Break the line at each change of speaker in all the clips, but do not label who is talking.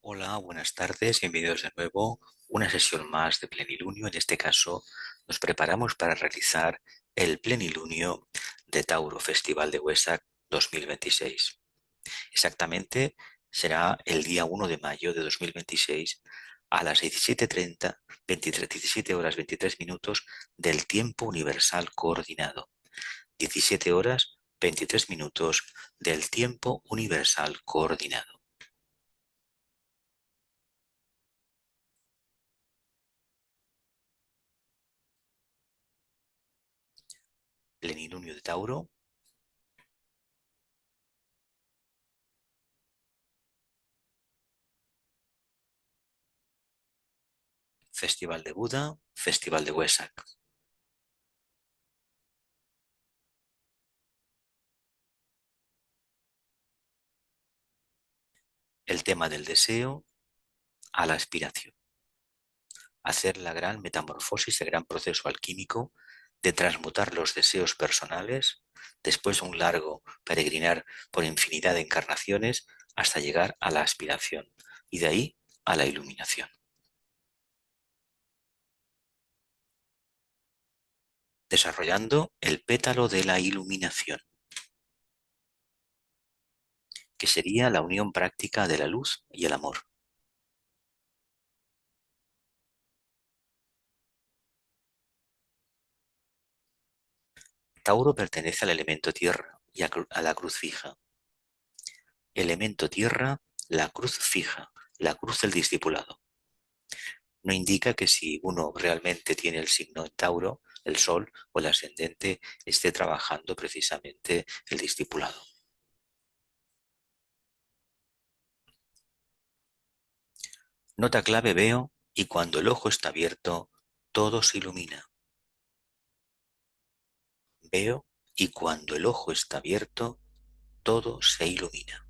Hola, buenas tardes, bienvenidos de nuevo. Una sesión más de plenilunio. En este caso, nos preparamos para realizar el plenilunio de Tauro Festival de Huesac 2026. Exactamente será el día 1 de mayo de 2026 a las 17:30, 17 horas 23 minutos del tiempo universal coordinado. 17 horas 23 minutos del tiempo universal coordinado. Plenilunio de Tauro. Festival de Buda, Festival de Huesac. El tema del deseo a la aspiración. Hacer la gran metamorfosis, el gran proceso alquímico de transmutar los deseos personales después de un largo peregrinar por infinidad de encarnaciones hasta llegar a la aspiración y de ahí a la iluminación. Desarrollando el pétalo de la iluminación, que sería la unión práctica de la luz y el amor. Tauro pertenece al elemento tierra y a la cruz fija. Elemento tierra, la cruz fija, la cruz del discipulado. No indica que si uno realmente tiene el signo en Tauro, el sol o el ascendente, esté trabajando precisamente el discipulado. Nota clave veo, y cuando el ojo está abierto, todo se ilumina. Veo, y cuando el ojo está abierto, todo se ilumina.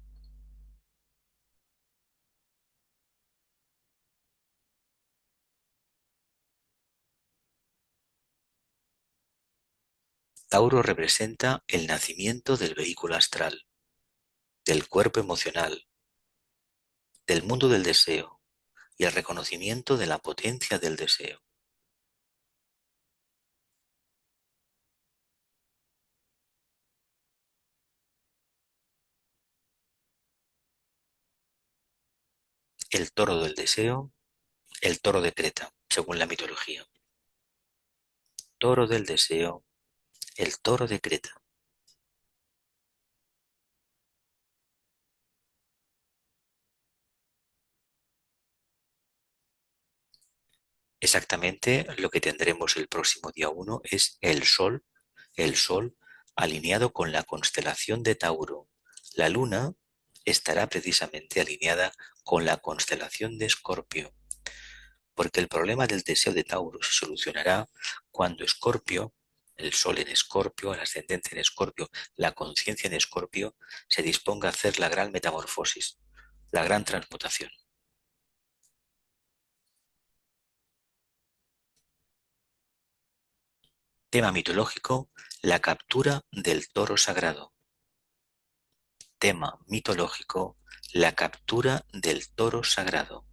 Tauro representa el nacimiento del vehículo astral, del cuerpo emocional, del mundo del deseo y el reconocimiento de la potencia del deseo. El toro del deseo, el toro de Creta, según la mitología. Toro del deseo, el toro de Creta. Exactamente lo que tendremos el próximo día 1 es el Sol alineado con la constelación de Tauro. La Luna estará precisamente alineada con la constelación de Escorpio, porque el problema del deseo de Tauro se solucionará cuando Escorpio, el Sol en Escorpio, el ascendente en Escorpio, la conciencia en Escorpio, se disponga a hacer la gran metamorfosis, la gran transmutación. Tema mitológico, la captura del toro sagrado. Tema mitológico, la captura del toro sagrado.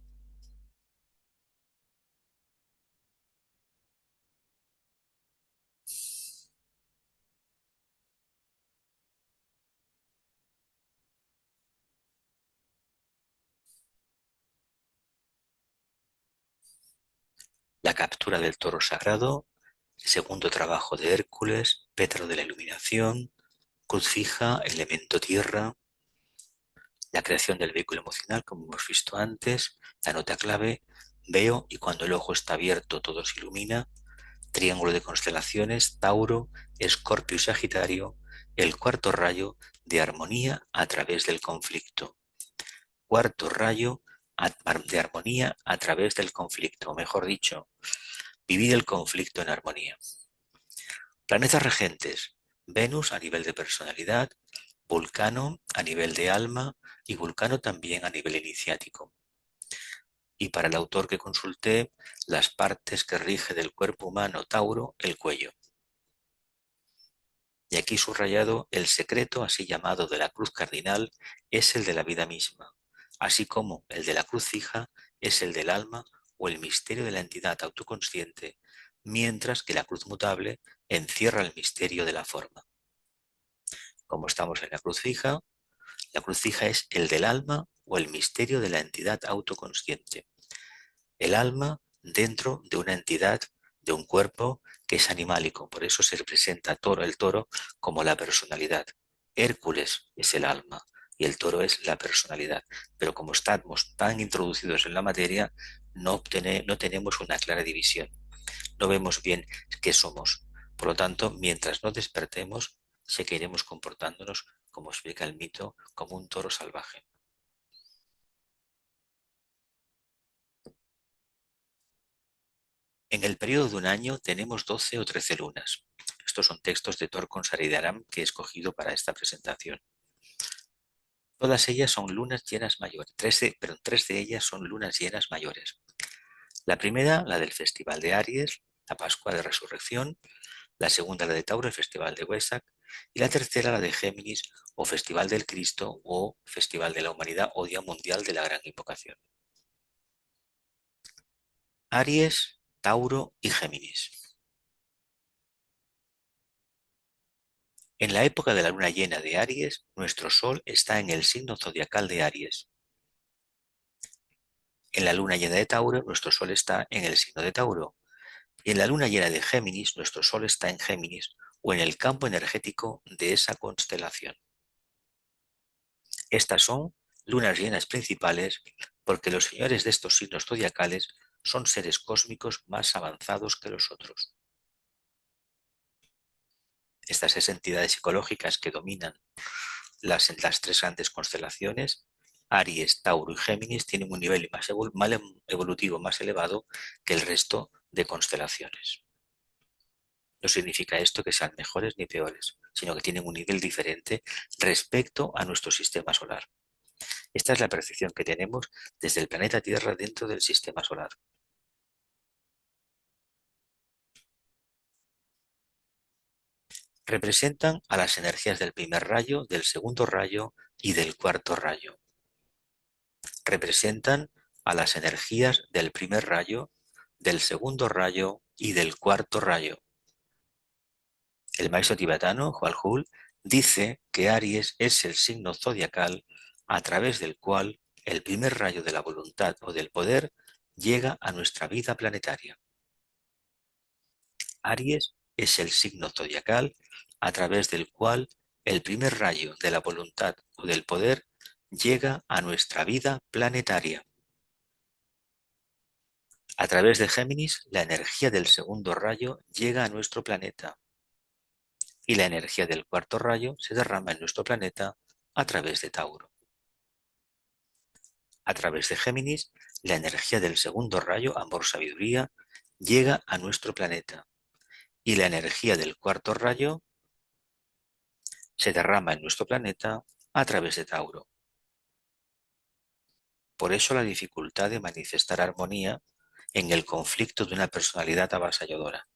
La captura del toro sagrado, segundo trabajo de Hércules, Petro de la iluminación, cruz fija, elemento tierra, la creación del vehículo emocional, como hemos visto antes, la nota clave, veo y cuando el ojo está abierto todo se ilumina, triángulo de constelaciones, Tauro, Escorpio y Sagitario, el cuarto rayo de armonía a través del conflicto. Cuarto rayo de armonía a través del conflicto, o mejor dicho, vivir el conflicto en armonía. Planetas regentes, Venus a nivel de personalidad, Vulcano a nivel de alma y Vulcano también a nivel iniciático. Y para el autor que consulté, las partes que rige del cuerpo humano Tauro, el cuello. Y aquí subrayado, el secreto así llamado de la cruz cardinal es el de la vida misma, así como el de la cruz fija es el del alma o el misterio de la entidad autoconsciente, mientras que la cruz mutable encierra el misterio de la forma. Como estamos en la cruz fija es el del alma o el misterio de la entidad autoconsciente. El alma dentro de una entidad, de un cuerpo que es animálico, por eso se representa el toro como la personalidad. Hércules es el alma y el toro es la personalidad, pero como estamos tan introducidos en la materia, no tenemos una clara división, no vemos bien qué somos. Por lo tanto, mientras no despertemos, seguiremos comportándonos, como explica el mito, como un toro salvaje. En el periodo de un año tenemos 12 o 13 lunas. Estos son textos de Torkon Saridaram que he escogido para esta presentación. Todas ellas son lunas llenas mayores, tres de ellas son lunas llenas mayores. La primera, la del Festival de Aries, la Pascua de Resurrección; la segunda, la de Tauro, el Festival de Huesac; y la tercera, la de Géminis, o Festival del Cristo, o Festival de la Humanidad, o Día Mundial de la Gran Invocación. Aries, Tauro y Géminis. En la época de la luna llena de Aries, nuestro Sol está en el signo zodiacal de Aries. En la luna llena de Tauro, nuestro Sol está en el signo de Tauro. Y en la luna llena de Géminis, nuestro Sol está en Géminis, o en el campo energético de esa constelación. Estas son lunas llenas principales porque los señores de estos signos zodiacales son seres cósmicos más avanzados que los otros. Estas entidades psicológicas que dominan las tres grandes constelaciones, Aries, Tauro y Géminis, tienen un nivel evolutivo más elevado que el resto de constelaciones. No significa esto que sean mejores ni peores, sino que tienen un nivel diferente respecto a nuestro sistema solar. Esta es la percepción que tenemos desde el planeta Tierra dentro del sistema solar. Representan a las energías del primer rayo, del segundo rayo y del cuarto rayo. Representan a las energías del primer rayo, del segundo rayo y del cuarto rayo. El maestro tibetano, Hwal dice que Aries es el signo zodiacal a través del cual el primer rayo de la voluntad o del poder llega a nuestra vida planetaria. Aries es el signo zodiacal a través del cual el primer rayo de la voluntad o del poder llega a nuestra vida planetaria. A través de Géminis, la energía del segundo rayo llega a nuestro planeta y la energía del cuarto rayo se derrama en nuestro planeta a través de Tauro. A través de Géminis, la energía del segundo rayo, amor-sabiduría, llega a nuestro planeta y la energía del cuarto rayo se derrama en nuestro planeta a través de Tauro. Por eso la dificultad de manifestar armonía en el conflicto de una personalidad avasalladora.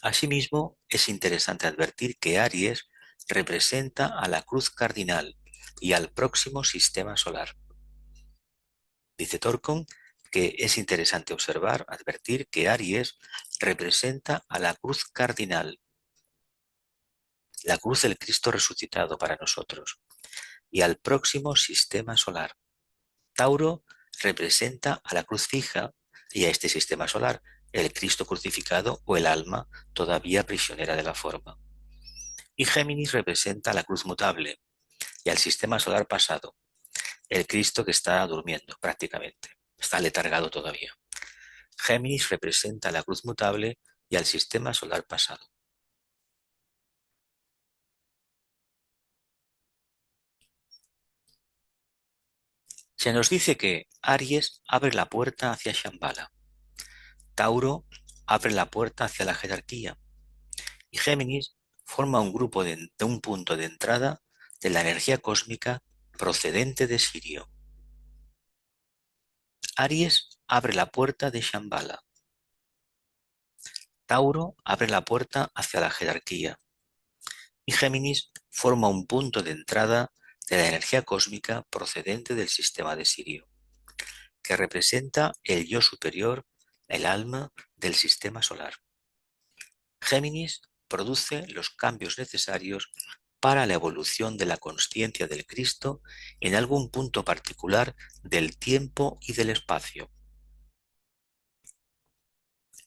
Asimismo, es interesante advertir que Aries representa a la cruz cardinal y al próximo sistema solar. Dice Torkon que es interesante advertir que Aries representa a la cruz cardinal, la cruz del Cristo resucitado para nosotros, y al próximo sistema solar. Tauro representa a la cruz fija y a este sistema solar, el Cristo crucificado o el alma todavía prisionera de la forma. Y Géminis representa a la cruz mutable y al sistema solar pasado, el Cristo que está durmiendo prácticamente, está letargado todavía. Géminis representa a la cruz mutable y al sistema solar pasado. Se nos dice que Aries abre la puerta hacia Shambhala, Tauro abre la puerta hacia la jerarquía y Géminis forma un grupo de un punto de entrada de la energía cósmica procedente de Sirio. Aries abre la puerta de Shambhala, Tauro abre la puerta hacia la jerarquía y Géminis forma un punto de entrada de la energía cósmica procedente del sistema de Sirio, que representa el yo superior, el alma del sistema solar. Géminis produce los cambios necesarios para la evolución de la consciencia del Cristo en algún punto particular del tiempo y del espacio.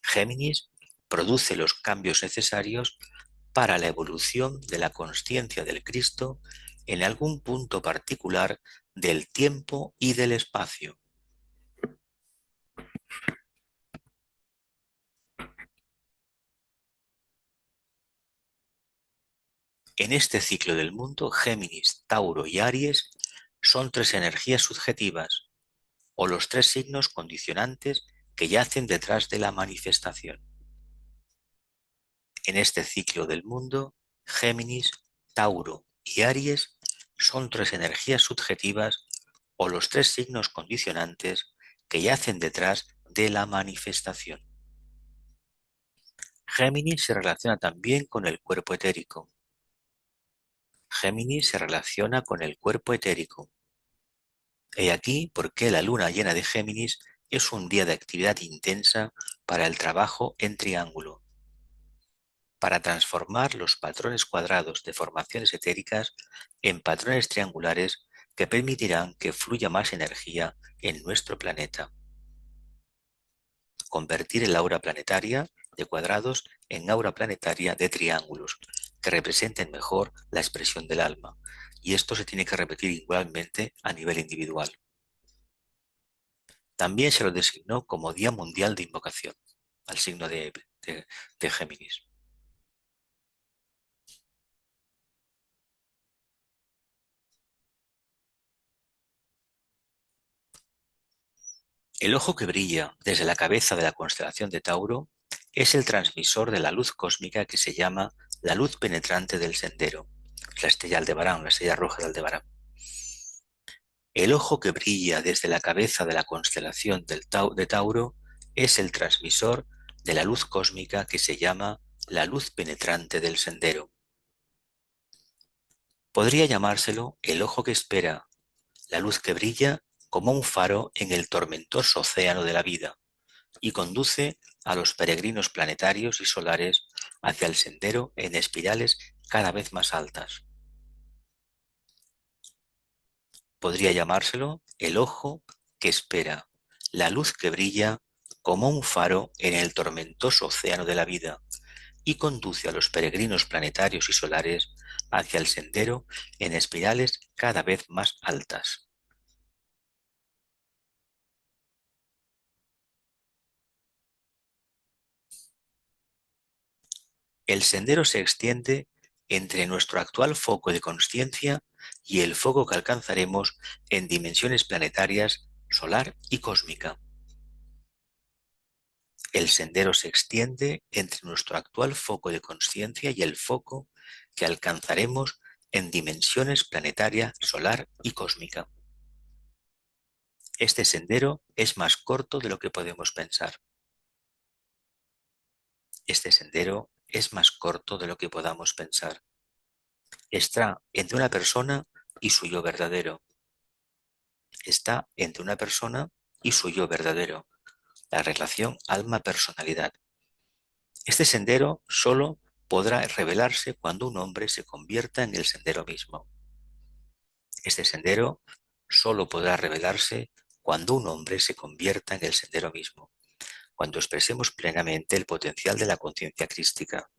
Géminis produce los cambios necesarios para la evolución de la consciencia del Cristo en algún punto particular del tiempo y del espacio. En este ciclo del mundo, Géminis, Tauro y Aries son tres energías subjetivas, o los tres signos condicionantes que yacen detrás de la manifestación. En este ciclo del mundo, Géminis, Tauro y Aries son tres energías subjetivas o los tres signos condicionantes que yacen detrás de la manifestación. Géminis se relaciona también con el cuerpo etérico. Géminis se relaciona con el cuerpo etérico. He aquí por qué la luna llena de Géminis es un día de actividad intensa para el trabajo en triángulo, para transformar los patrones cuadrados de formaciones etéricas en patrones triangulares que permitirán que fluya más energía en nuestro planeta. Convertir el aura planetaria de cuadrados en aura planetaria de triángulos, que representen mejor la expresión del alma. Y esto se tiene que repetir igualmente a nivel individual. También se lo designó como Día Mundial de Invocación, al signo de Géminis. El ojo que brilla desde la cabeza de la constelación de Tauro es el transmisor de la luz cósmica que se llama la luz penetrante del sendero, la estrella Aldebarán, la estrella roja de Aldebarán. El ojo que brilla desde la cabeza de la constelación de Tauro es el transmisor de la luz cósmica que se llama la luz penetrante del sendero. Podría llamárselo el ojo que espera, la luz que brilla como un faro en el tormentoso océano de la vida y conduce a los peregrinos planetarios y solares hacia el sendero en espirales cada vez más altas. Podría llamárselo el ojo que espera, la luz que brilla como un faro en el tormentoso océano de la vida y conduce a los peregrinos planetarios y solares hacia el sendero en espirales cada vez más altas. El sendero se extiende entre nuestro actual foco de consciencia y el foco que alcanzaremos en dimensiones planetarias, solar y cósmica. El sendero se extiende entre nuestro actual foco de consciencia y el foco que alcanzaremos en dimensiones planetaria, solar y cósmica. Este sendero es más corto de lo que podemos pensar. Este sendero es más corto de lo que podamos pensar. Está entre una persona y su yo verdadero. Está entre una persona y su yo verdadero, la relación alma-personalidad. Este sendero solo podrá revelarse cuando un hombre se convierta en el sendero mismo. Este sendero solo podrá revelarse cuando un hombre se convierta en el sendero mismo, cuando expresemos plenamente el potencial de la conciencia crística,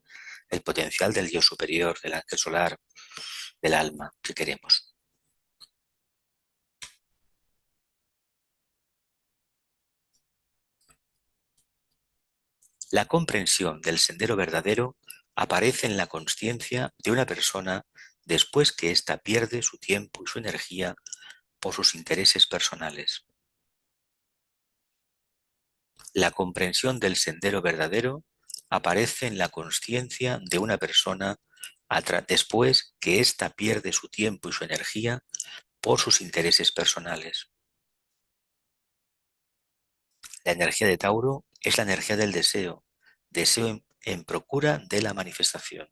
el potencial del yo superior, del ángel solar, del alma que queremos. La comprensión del sendero verdadero aparece en la consciencia de una persona después que ésta pierde su tiempo y su energía por sus intereses personales. La comprensión del sendero verdadero aparece en la consciencia de una persona después que ésta pierde su tiempo y su energía por sus intereses personales. La energía de Tauro es la energía del deseo, deseo en procura de la manifestación.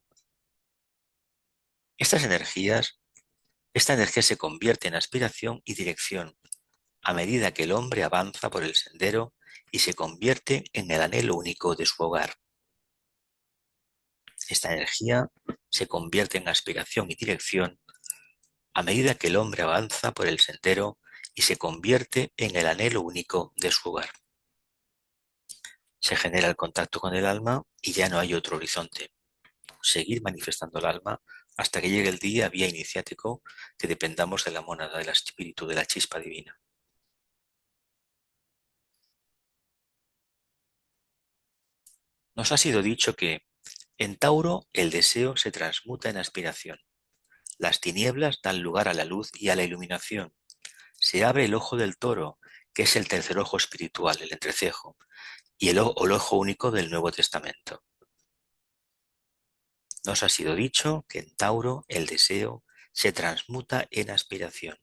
Estas energías, esta energía se convierte en aspiración y dirección a medida que el hombre avanza por el sendero y se convierte en el anhelo único de su hogar. Esta energía se convierte en aspiración y dirección a medida que el hombre avanza por el sendero y se convierte en el anhelo único de su hogar. Se genera el contacto con el alma y ya no hay otro horizonte. Seguir manifestando el alma hasta que llegue el día vía iniciático que dependamos de la mónada del espíritu, de la chispa divina. Nos ha sido dicho que en Tauro el deseo se transmuta en aspiración. Las tinieblas dan lugar a la luz y a la iluminación. Se abre el ojo del toro, que es el tercer ojo espiritual, el entrecejo, y el ojo único del Nuevo Testamento. Nos ha sido dicho que en Tauro el deseo se transmuta en aspiración.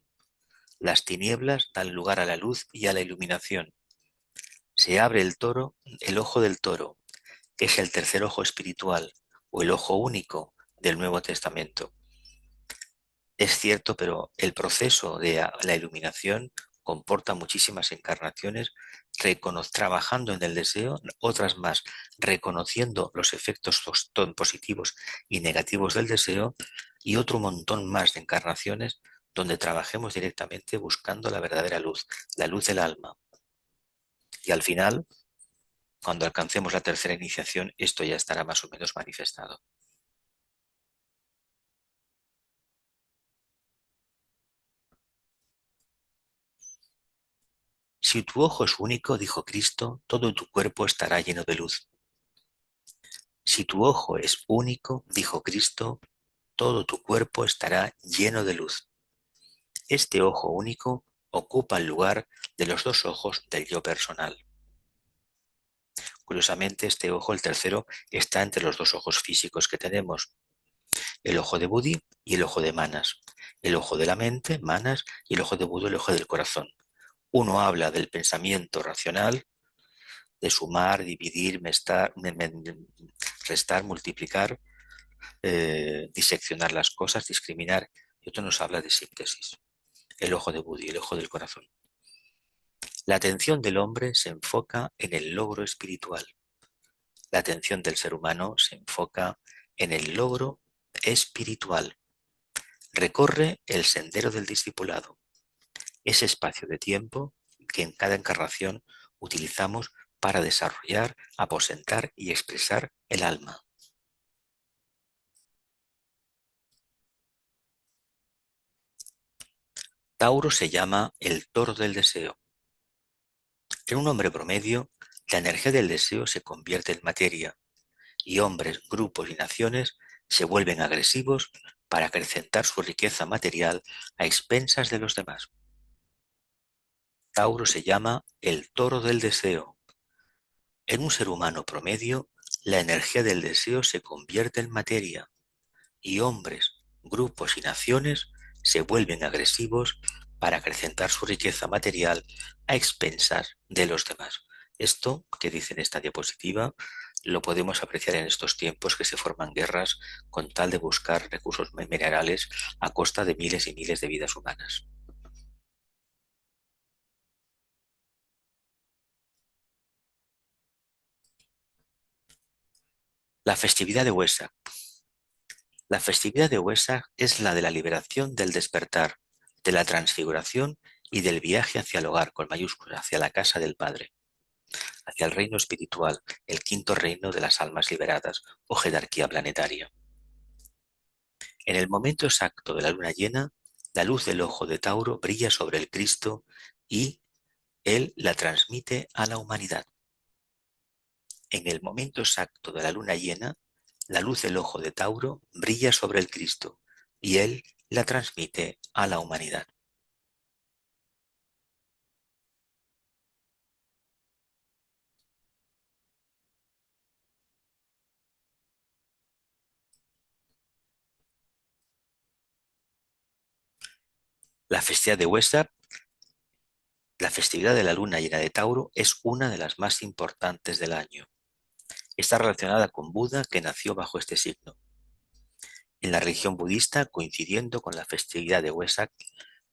Las tinieblas dan lugar a la luz y a la iluminación. Se abre el ojo del toro, que es el tercer ojo espiritual, o el ojo único del Nuevo Testamento. Es cierto, pero el proceso de la iluminación comporta muchísimas encarnaciones, trabajando en el deseo, otras más reconociendo los efectos positivos y negativos del deseo, y otro montón más de encarnaciones donde trabajemos directamente buscando la verdadera luz, la luz del alma. Y al final, cuando alcancemos la tercera iniciación, esto ya estará más o menos manifestado. Si tu ojo es único, dijo Cristo, todo tu cuerpo estará lleno de luz. Si tu ojo es único, dijo Cristo, todo tu cuerpo estará lleno de luz. Este ojo único ocupa el lugar de los dos ojos del yo personal. Curiosamente, este ojo, el tercero, está entre los dos ojos físicos que tenemos, el ojo de Budi y el ojo de Manas. El ojo de la mente, Manas, y el ojo de Budo, el ojo del corazón. Uno habla del pensamiento racional, de sumar, dividir, restar, multiplicar, diseccionar las cosas, discriminar, y otro nos habla de síntesis, el ojo de Budi, el ojo del corazón. La atención del hombre se enfoca en el logro espiritual. La atención del ser humano se enfoca en el logro espiritual. Recorre el sendero del discipulado, ese espacio de tiempo que en cada encarnación utilizamos para desarrollar, aposentar y expresar el alma. Tauro se llama el toro del deseo. En un hombre promedio, la energía del deseo se convierte en materia y hombres, grupos y naciones se vuelven agresivos para acrecentar su riqueza material a expensas de los demás. Tauro se llama el toro del deseo. En un ser humano promedio, la energía del deseo se convierte en materia y hombres, grupos y naciones se vuelven agresivos para acrecentar su riqueza material a expensas de los demás. Esto que dice en esta diapositiva lo podemos apreciar en estos tiempos que se forman guerras con tal de buscar recursos minerales a costa de miles y miles de vidas humanas. La festividad de Huesa. La festividad de Huesa es la de la liberación del despertar, de la transfiguración y del viaje hacia el hogar, con mayúsculas, hacia la casa del Padre, hacia el reino espiritual, el quinto reino de las almas liberadas o jerarquía planetaria. En el momento exacto de la luna llena, la luz del ojo de Tauro brilla sobre el Cristo y él la transmite a la humanidad. En el momento exacto de la luna llena, la luz del ojo de Tauro brilla sobre el Cristo y él la transmite a la humanidad. La festividad de Huesar, la festividad de la luna llena de Tauro, es una de las más importantes del año. Está relacionada con Buda, que nació bajo este signo. En la religión budista, coincidiendo con la festividad de Wesak,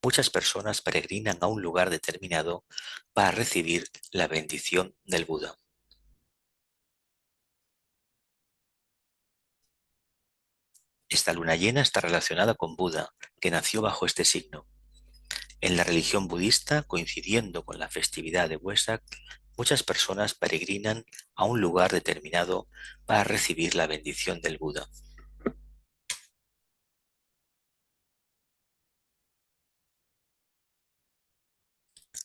muchas personas peregrinan a un lugar determinado para recibir la bendición del Buda. Esta luna llena está relacionada con Buda, que nació bajo este signo. En la religión budista, coincidiendo con la festividad de Wesak, muchas personas peregrinan a un lugar determinado para recibir la bendición del Buda.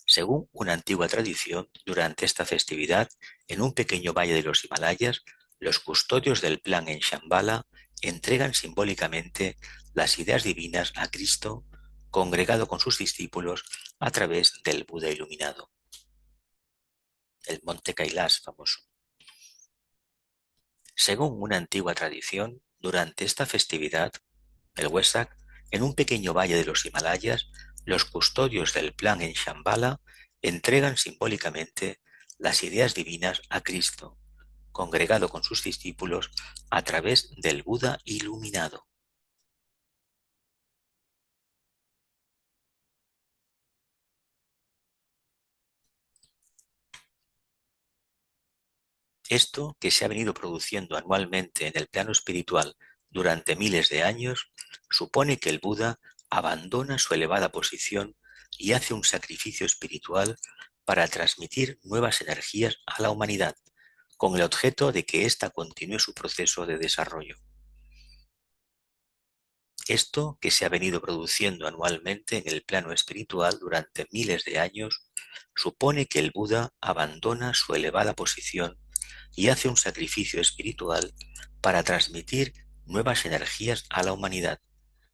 Según una antigua tradición, durante esta festividad, en un pequeño valle de los Himalayas, los custodios del plan en Shambhala entregan simbólicamente las ideas divinas a Cristo, congregado con sus discípulos a través del Buda iluminado, el monte Kailash famoso. Según una antigua tradición, durante esta festividad, el Wesak, en un pequeño valle de los Himalayas, los custodios del plan en Shambhala entregan simbólicamente las ideas divinas a Cristo, congregado con sus discípulos a través del Buda iluminado. Esto, que se ha venido produciendo anualmente en el plano espiritual durante miles de años, supone que el Buda abandona su elevada posición y hace un sacrificio espiritual para transmitir nuevas energías a la humanidad, con el objeto de que ésta continúe su proceso de desarrollo. Esto, que se ha venido produciendo anualmente en el plano espiritual durante miles de años, supone que el Buda abandona su elevada posición y hace un sacrificio espiritual para transmitir nuevas energías a la humanidad,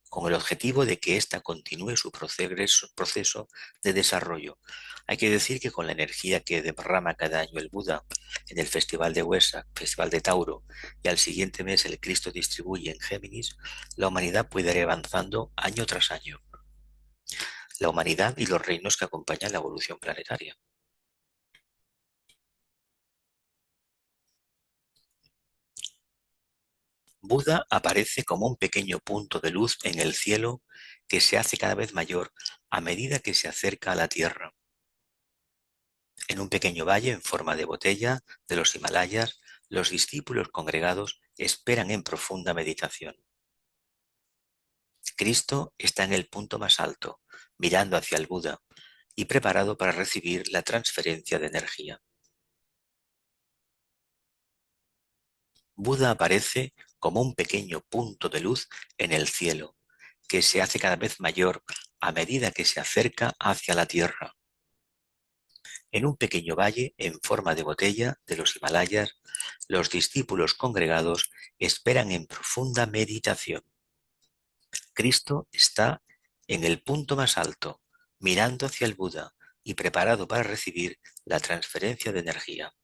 con el objetivo de que ésta continúe su proceso de desarrollo. Hay que decir que con la energía que derrama cada año el Buda en el Festival de Wesak, Festival de Tauro, y al siguiente mes el Cristo distribuye en Géminis, la humanidad puede ir avanzando año tras año. La humanidad y los reinos que acompañan la evolución planetaria. Buda aparece como un pequeño punto de luz en el cielo que se hace cada vez mayor a medida que se acerca a la Tierra. En un pequeño valle en forma de botella de los Himalayas, los discípulos congregados esperan en profunda meditación. Cristo está en el punto más alto, mirando hacia el Buda y preparado para recibir la transferencia de energía. Buda aparece como un pequeño punto de luz en el cielo, que se hace cada vez mayor a medida que se acerca hacia la Tierra. En un pequeño valle en forma de botella de los Himalayas, los discípulos congregados esperan en profunda meditación. Cristo está en el punto más alto, mirando hacia el Buda y preparado para recibir la transferencia de energía.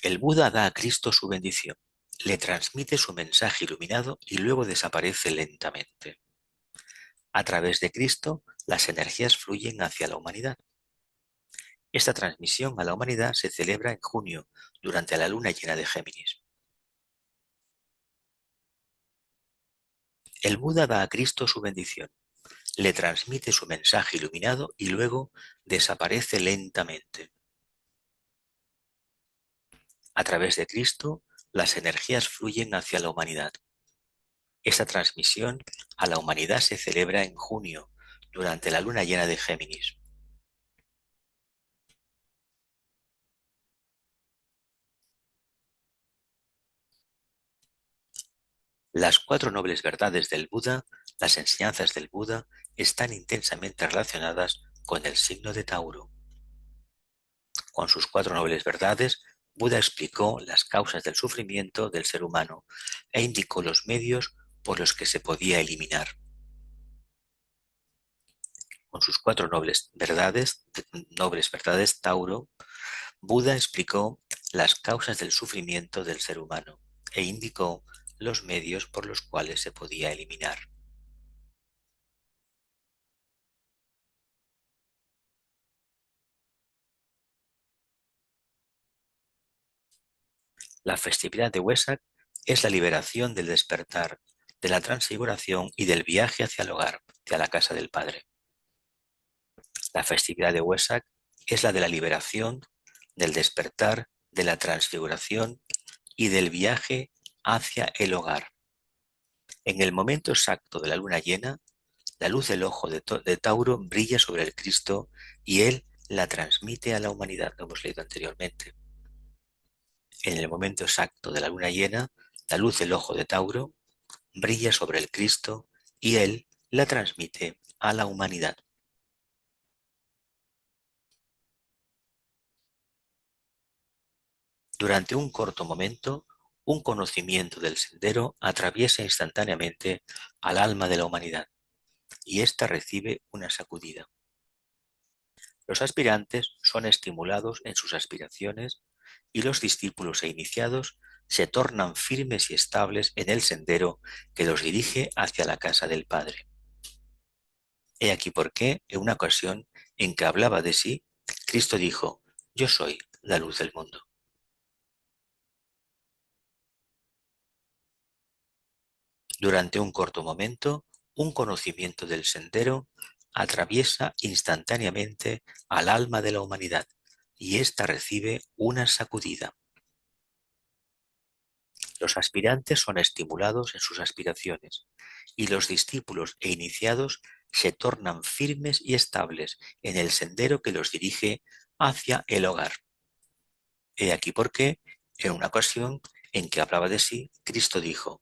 El Buda da a Cristo su bendición, le transmite su mensaje iluminado y luego desaparece lentamente. A través de Cristo, las energías fluyen hacia la humanidad. Esta transmisión a la humanidad se celebra en junio, durante la luna llena de Géminis. El Buda da a Cristo su bendición, le transmite su mensaje iluminado y luego desaparece lentamente. A través de Cristo, las energías fluyen hacia la humanidad. Esta transmisión a la humanidad se celebra en junio, durante la luna llena de Géminis. Las cuatro nobles verdades del Buda, las enseñanzas del Buda, están intensamente relacionadas con el signo de Tauro. Con sus cuatro nobles verdades, Buda explicó las causas del sufrimiento del ser humano e indicó los medios por los que se podía eliminar. Con sus cuatro nobles verdades Tauro, Buda explicó las causas del sufrimiento del ser humano e indicó los medios por los cuales se podía eliminar. La festividad de Huesac es la liberación del despertar, de la transfiguración y del viaje hacia el hogar, hacia la casa del Padre. La festividad de Huesac es la de la liberación, del despertar, de la transfiguración y del viaje hacia el hogar. En el momento exacto de la luna llena, la luz del ojo de Tauro brilla sobre el Cristo y él la transmite a la humanidad, lo hemos leído anteriormente. En el momento exacto de la luna llena, la luz del ojo de Tauro brilla sobre el Cristo y él la transmite a la humanidad. Durante un corto momento, un conocimiento del sendero atraviesa instantáneamente al alma de la humanidad y ésta recibe una sacudida. Los aspirantes son estimulados en sus aspiraciones y los discípulos e iniciados se tornan firmes y estables en el sendero que los dirige hacia la casa del Padre. He aquí por qué, en una ocasión en que hablaba de sí, Cristo dijo: Yo soy la luz del mundo. Durante un corto momento, un conocimiento del sendero atraviesa instantáneamente al alma de la humanidad y ésta recibe una sacudida. Los aspirantes son estimulados en sus aspiraciones y los discípulos e iniciados se tornan firmes y estables en el sendero que los dirige hacia el hogar. He aquí por qué, en una ocasión en que hablaba de sí, Cristo dijo: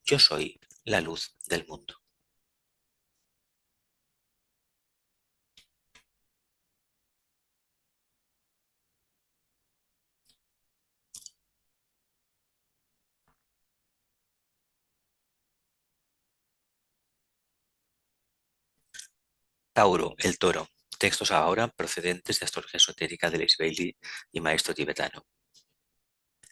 Yo soy la luz del mundo. Tauro, el toro. Textos ahora procedentes de astrología esotérica de Leis Bailey y maestro tibetano.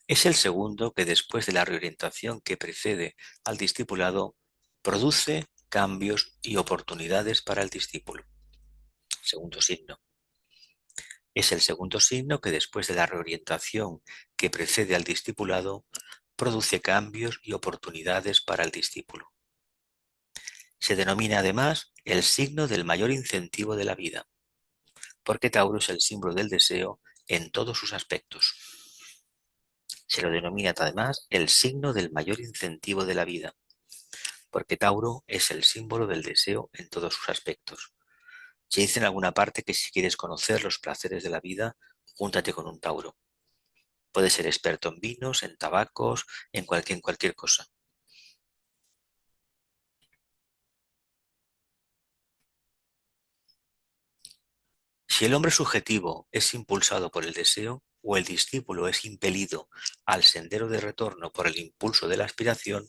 Es el segundo que, después de la reorientación que precede al discipulado, produce cambios y oportunidades para el discípulo. Segundo signo. Es el segundo signo que, después de la reorientación que precede al discipulado, produce cambios y oportunidades para el discípulo. Se denomina además el signo del mayor incentivo de la vida, porque Tauro es el símbolo del deseo en todos sus aspectos. Se lo denomina además el signo del mayor incentivo de la vida, porque Tauro es el símbolo del deseo en todos sus aspectos. Se dice en alguna parte que si quieres conocer los placeres de la vida, júntate con un Tauro. Puede ser experto en vinos, en tabacos, en cualquier cosa. Si el hombre subjetivo es impulsado por el deseo, o el discípulo es impelido al sendero de retorno por el impulso de la aspiración,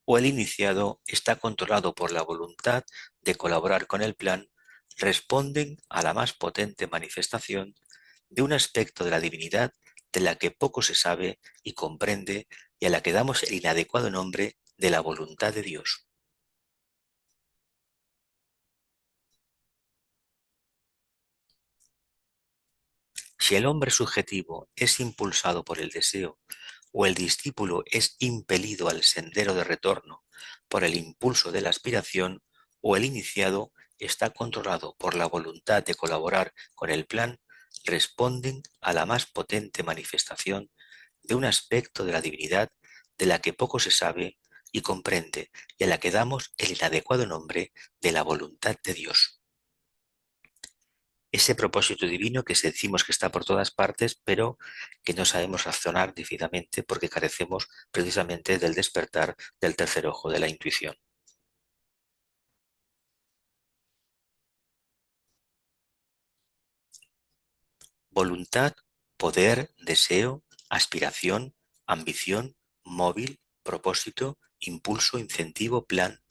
o el iniciado está controlado por la voluntad de colaborar con el plan, responden a la más potente manifestación de un aspecto de la divinidad de la que poco se sabe y comprende y a la que damos el inadecuado nombre de la voluntad de Dios. Si el hombre subjetivo es impulsado por el deseo o el discípulo es impelido al sendero de retorno por el impulso de la aspiración, o el iniciado está controlado por la voluntad de colaborar con el plan, responden a la más potente manifestación de un aspecto de la divinidad de la que poco se sabe y comprende y a la que damos el inadecuado nombre de la voluntad de Dios. Ese propósito divino que decimos que está por todas partes, pero que no sabemos razonar debidamente porque carecemos precisamente del despertar del tercer ojo, de la intuición. Voluntad, poder, deseo, aspiración, ambición, móvil, propósito, impulso, incentivo, plan.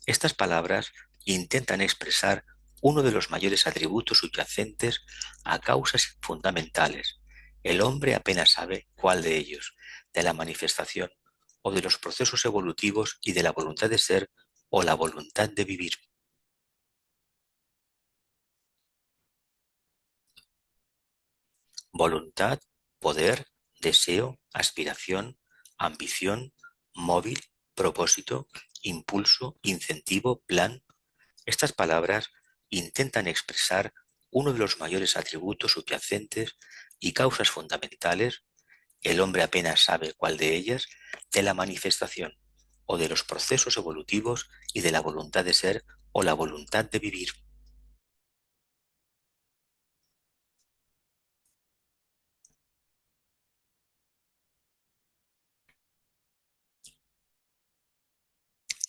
Estas palabras intentan expresar uno de los mayores atributos subyacentes a causas fundamentales. El hombre apenas sabe cuál de ellos, de la manifestación o de los procesos evolutivos y de la voluntad de ser o la voluntad de vivir. Voluntad, poder, deseo, aspiración, ambición, móvil, propósito, impulso, incentivo, plan. Estas palabras intentan expresar uno de los mayores atributos subyacentes y causas fundamentales, el hombre apenas sabe cuál de ellas, de la manifestación o de los procesos evolutivos y de la voluntad de ser o la voluntad de vivir.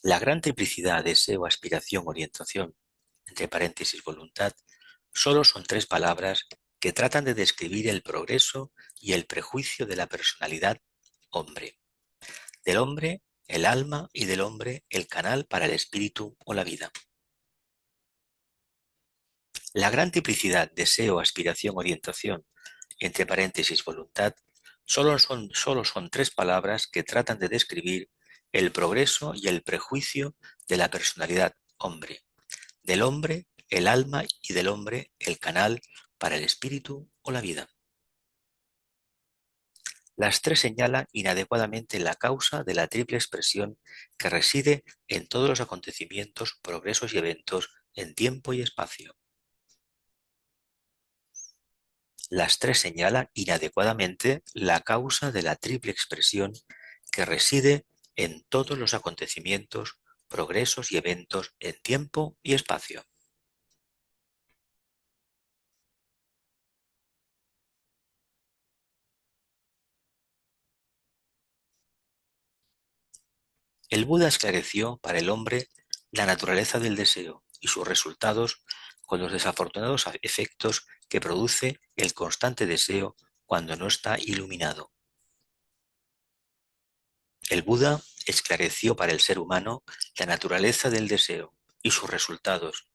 La gran triplicidad, deseo, aspiración, orientación, entre paréntesis voluntad, solo son tres palabras que tratan de describir el progreso y el prejuicio de la personalidad hombre. Del hombre, el alma, y del hombre, el canal para el espíritu o la vida. La gran triplicidad, deseo, aspiración, orientación, entre paréntesis voluntad, solo son tres palabras que tratan de describir el progreso y el prejuicio de la personalidad hombre. Del hombre, el alma, y del hombre, el canal para el espíritu o la vida. Las tres señalan inadecuadamente la causa de la triple expresión que reside en todos los acontecimientos, progresos y eventos en tiempo y espacio. Las tres señalan inadecuadamente la causa de la triple expresión que reside en todos los acontecimientos, progresos y eventos en tiempo y espacio. El Buda esclareció para el hombre la naturaleza del deseo y sus resultados con los desafortunados efectos que produce el constante deseo cuando no está iluminado. El Buda esclareció para el ser humano la naturaleza del deseo y sus resultados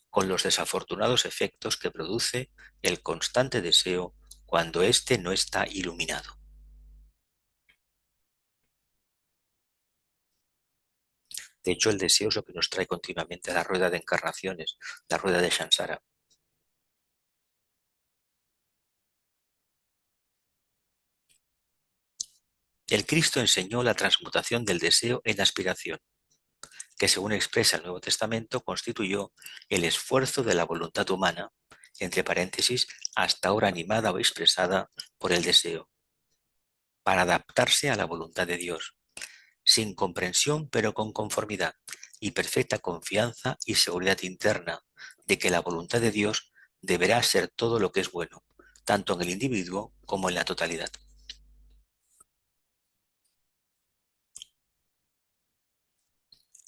con los desafortunados efectos que produce el constante deseo cuando éste no está iluminado. De hecho, el deseo es lo que nos trae continuamente a la rueda de encarnaciones, la rueda de Shansara. El Cristo enseñó la transmutación del deseo en aspiración, que según expresa el Nuevo Testamento constituyó el esfuerzo de la voluntad humana, entre paréntesis, hasta ahora animada o expresada por el deseo, para adaptarse a la voluntad de Dios, sin comprensión pero con conformidad y perfecta confianza y seguridad interna de que la voluntad de Dios deberá ser todo lo que es bueno, tanto en el individuo como en la totalidad.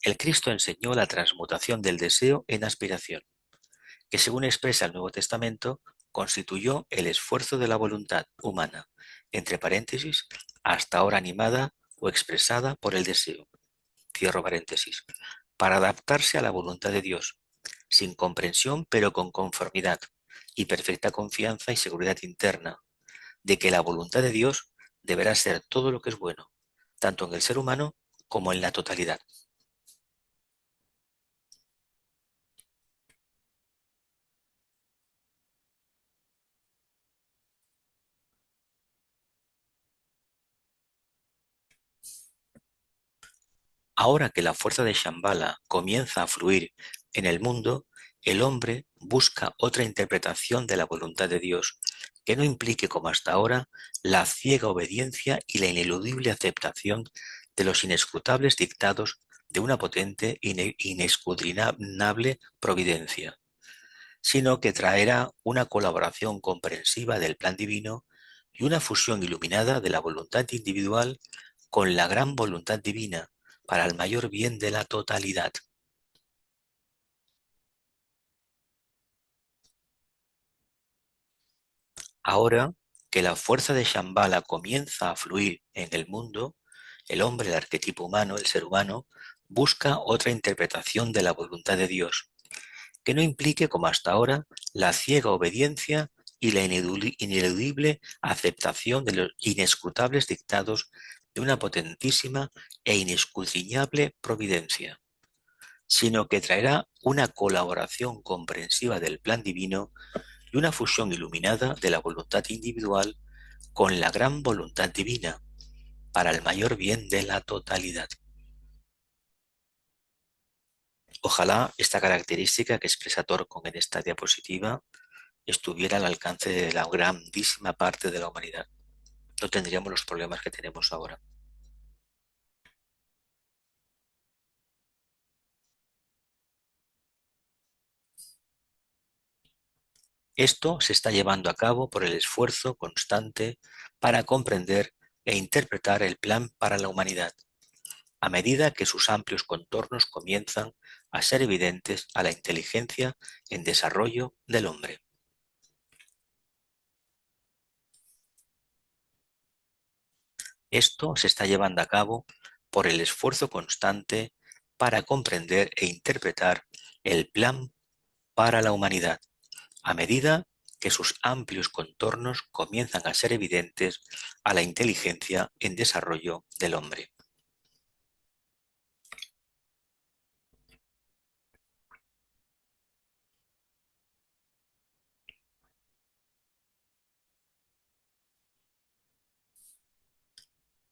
El Cristo enseñó la transmutación del deseo en aspiración, que según expresa el Nuevo Testamento, constituyó el esfuerzo de la voluntad humana, entre paréntesis, hasta ahora animada o expresada por el deseo, cierro paréntesis, para adaptarse a la voluntad de Dios, sin comprensión pero con conformidad y perfecta confianza y seguridad interna de que la voluntad de Dios deberá ser todo lo que es bueno, tanto en el ser humano como en la totalidad. Ahora que la fuerza de Shambhala comienza a fluir en el mundo, el hombre busca otra interpretación de la voluntad de Dios, que no implique, como hasta ahora, la ciega obediencia y la ineludible aceptación de los inescrutables dictados de una potente e inescudriñable providencia, sino que traerá una colaboración comprensiva del plan divino y una fusión iluminada de la voluntad individual con la gran voluntad divina para el mayor bien de la totalidad. Ahora que la fuerza de Shambhala comienza a fluir en el mundo, el hombre, el arquetipo humano, el ser humano, busca otra interpretación de la voluntad de Dios, que no implique, como hasta ahora, la ciega obediencia y la ineludible aceptación de los inescrutables dictados de una potentísima e inescudriñable providencia, sino que traerá una colaboración comprensiva del plan divino y una fusión iluminada de la voluntad individual con la gran voluntad divina, para el mayor bien de la totalidad. Ojalá esta característica que expresa Torkon en esta diapositiva estuviera al alcance de la grandísima parte de la humanidad. No tendríamos los problemas que tenemos ahora. Esto se está llevando a cabo por el esfuerzo constante para comprender e interpretar el plan para la humanidad, a medida que sus amplios contornos comienzan a ser evidentes a la inteligencia en desarrollo del hombre. Esto se está llevando a cabo por el esfuerzo constante para comprender e interpretar el plan para la humanidad, a medida que sus amplios contornos comienzan a ser evidentes a la inteligencia en desarrollo del hombre.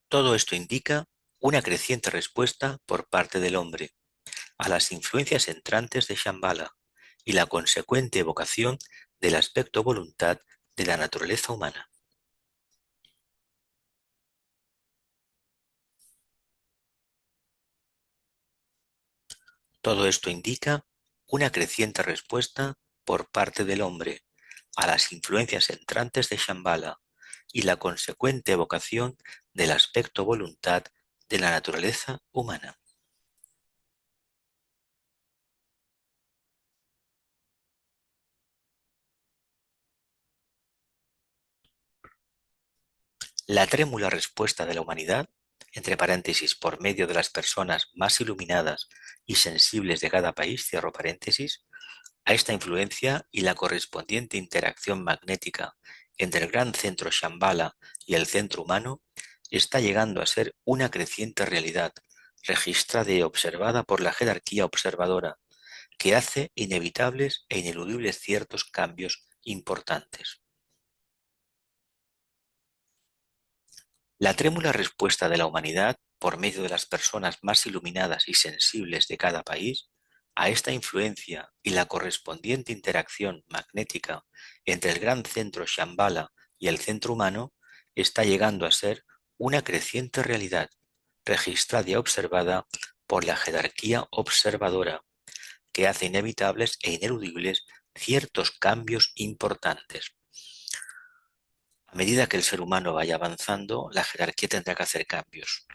Todo esto indica una creciente respuesta por parte del hombre a las influencias entrantes de Shambhala y la consecuente evocación del aspecto voluntad de la naturaleza humana. Todo esto indica una creciente respuesta por parte del hombre a las influencias entrantes de Shambhala y la consecuente evocación del aspecto voluntad de la naturaleza humana. La trémula respuesta de la humanidad, entre paréntesis, por medio de las personas más iluminadas y sensibles de cada país, cierro paréntesis, a esta influencia y la correspondiente interacción magnética entre el gran centro Shambhala y el centro humano, está llegando a ser una creciente realidad, registrada y observada por la jerarquía observadora, que hace inevitables e ineludibles ciertos cambios importantes. La trémula respuesta de la humanidad, por medio de las personas más iluminadas y sensibles de cada país, a esta influencia y la correspondiente interacción magnética entre el gran centro Shambhala y el centro humano, está llegando a ser una creciente realidad, registrada y observada por la jerarquía observadora, que hace inevitables e ineludibles ciertos cambios importantes. A medida que el ser humano vaya avanzando, la jerarquía tendrá que hacer cambios.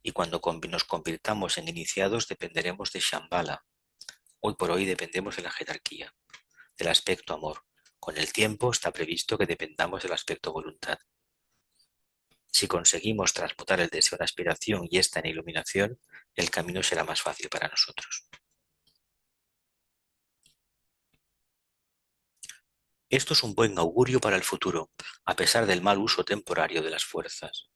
Y cuando nos convirtamos en iniciados, dependeremos de Shambhala. Hoy por hoy dependemos de la jerarquía, del aspecto amor. Con el tiempo está previsto que dependamos del aspecto voluntad. Si conseguimos transmutar el deseo en aspiración y esta en iluminación, el camino será más fácil para nosotros. Esto es un buen augurio para el futuro, a pesar del mal uso temporario de las fuerzas.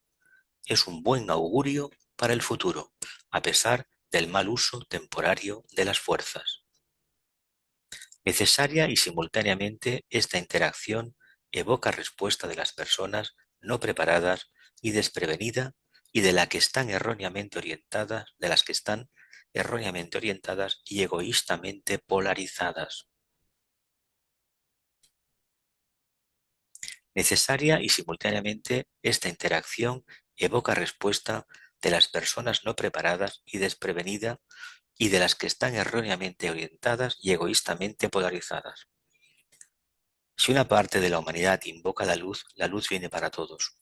Es un buen augurio para el futuro, a pesar del mal uso temporario de las fuerzas. Necesaria y simultáneamente esta interacción evoca respuesta de las personas no preparadas y desprevenida y de la que están erróneamente orientadas, de las que están erróneamente orientadas y egoístamente polarizadas. Necesaria y simultáneamente esta interacción evoca respuesta de las personas no preparadas y desprevenida y de las que están erróneamente orientadas y egoístamente polarizadas. Si una parte de la humanidad invoca la luz viene para todos.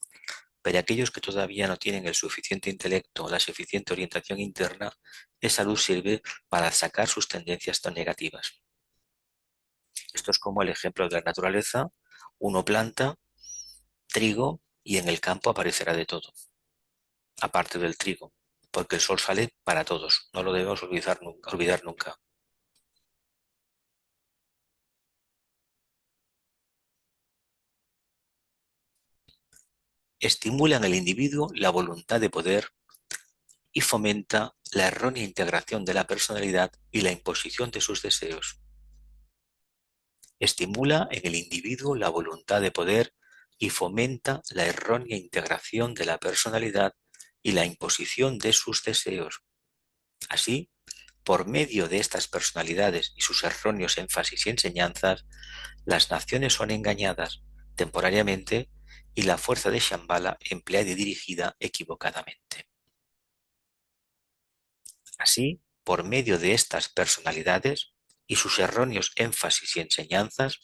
Pero aquellos que todavía no tienen el suficiente intelecto o la suficiente orientación interna, esa luz sirve para sacar sus tendencias tan negativas. Esto es como el ejemplo de la naturaleza. Uno planta trigo y en el campo aparecerá de todo, aparte del trigo, porque el sol sale para todos. No lo debemos olvidar nunca. Estimula en el individuo la voluntad de poder y fomenta la errónea integración de la personalidad y la imposición de sus deseos. Estimula en el individuo la voluntad de poder y fomenta la errónea integración de la personalidad y la imposición de sus deseos. Así, por medio de estas personalidades y sus erróneos énfasis y enseñanzas, las naciones son engañadas temporariamente y la fuerza de Shambhala empleada y dirigida equivocadamente. Así, por medio de estas personalidades y sus erróneos énfasis y enseñanzas,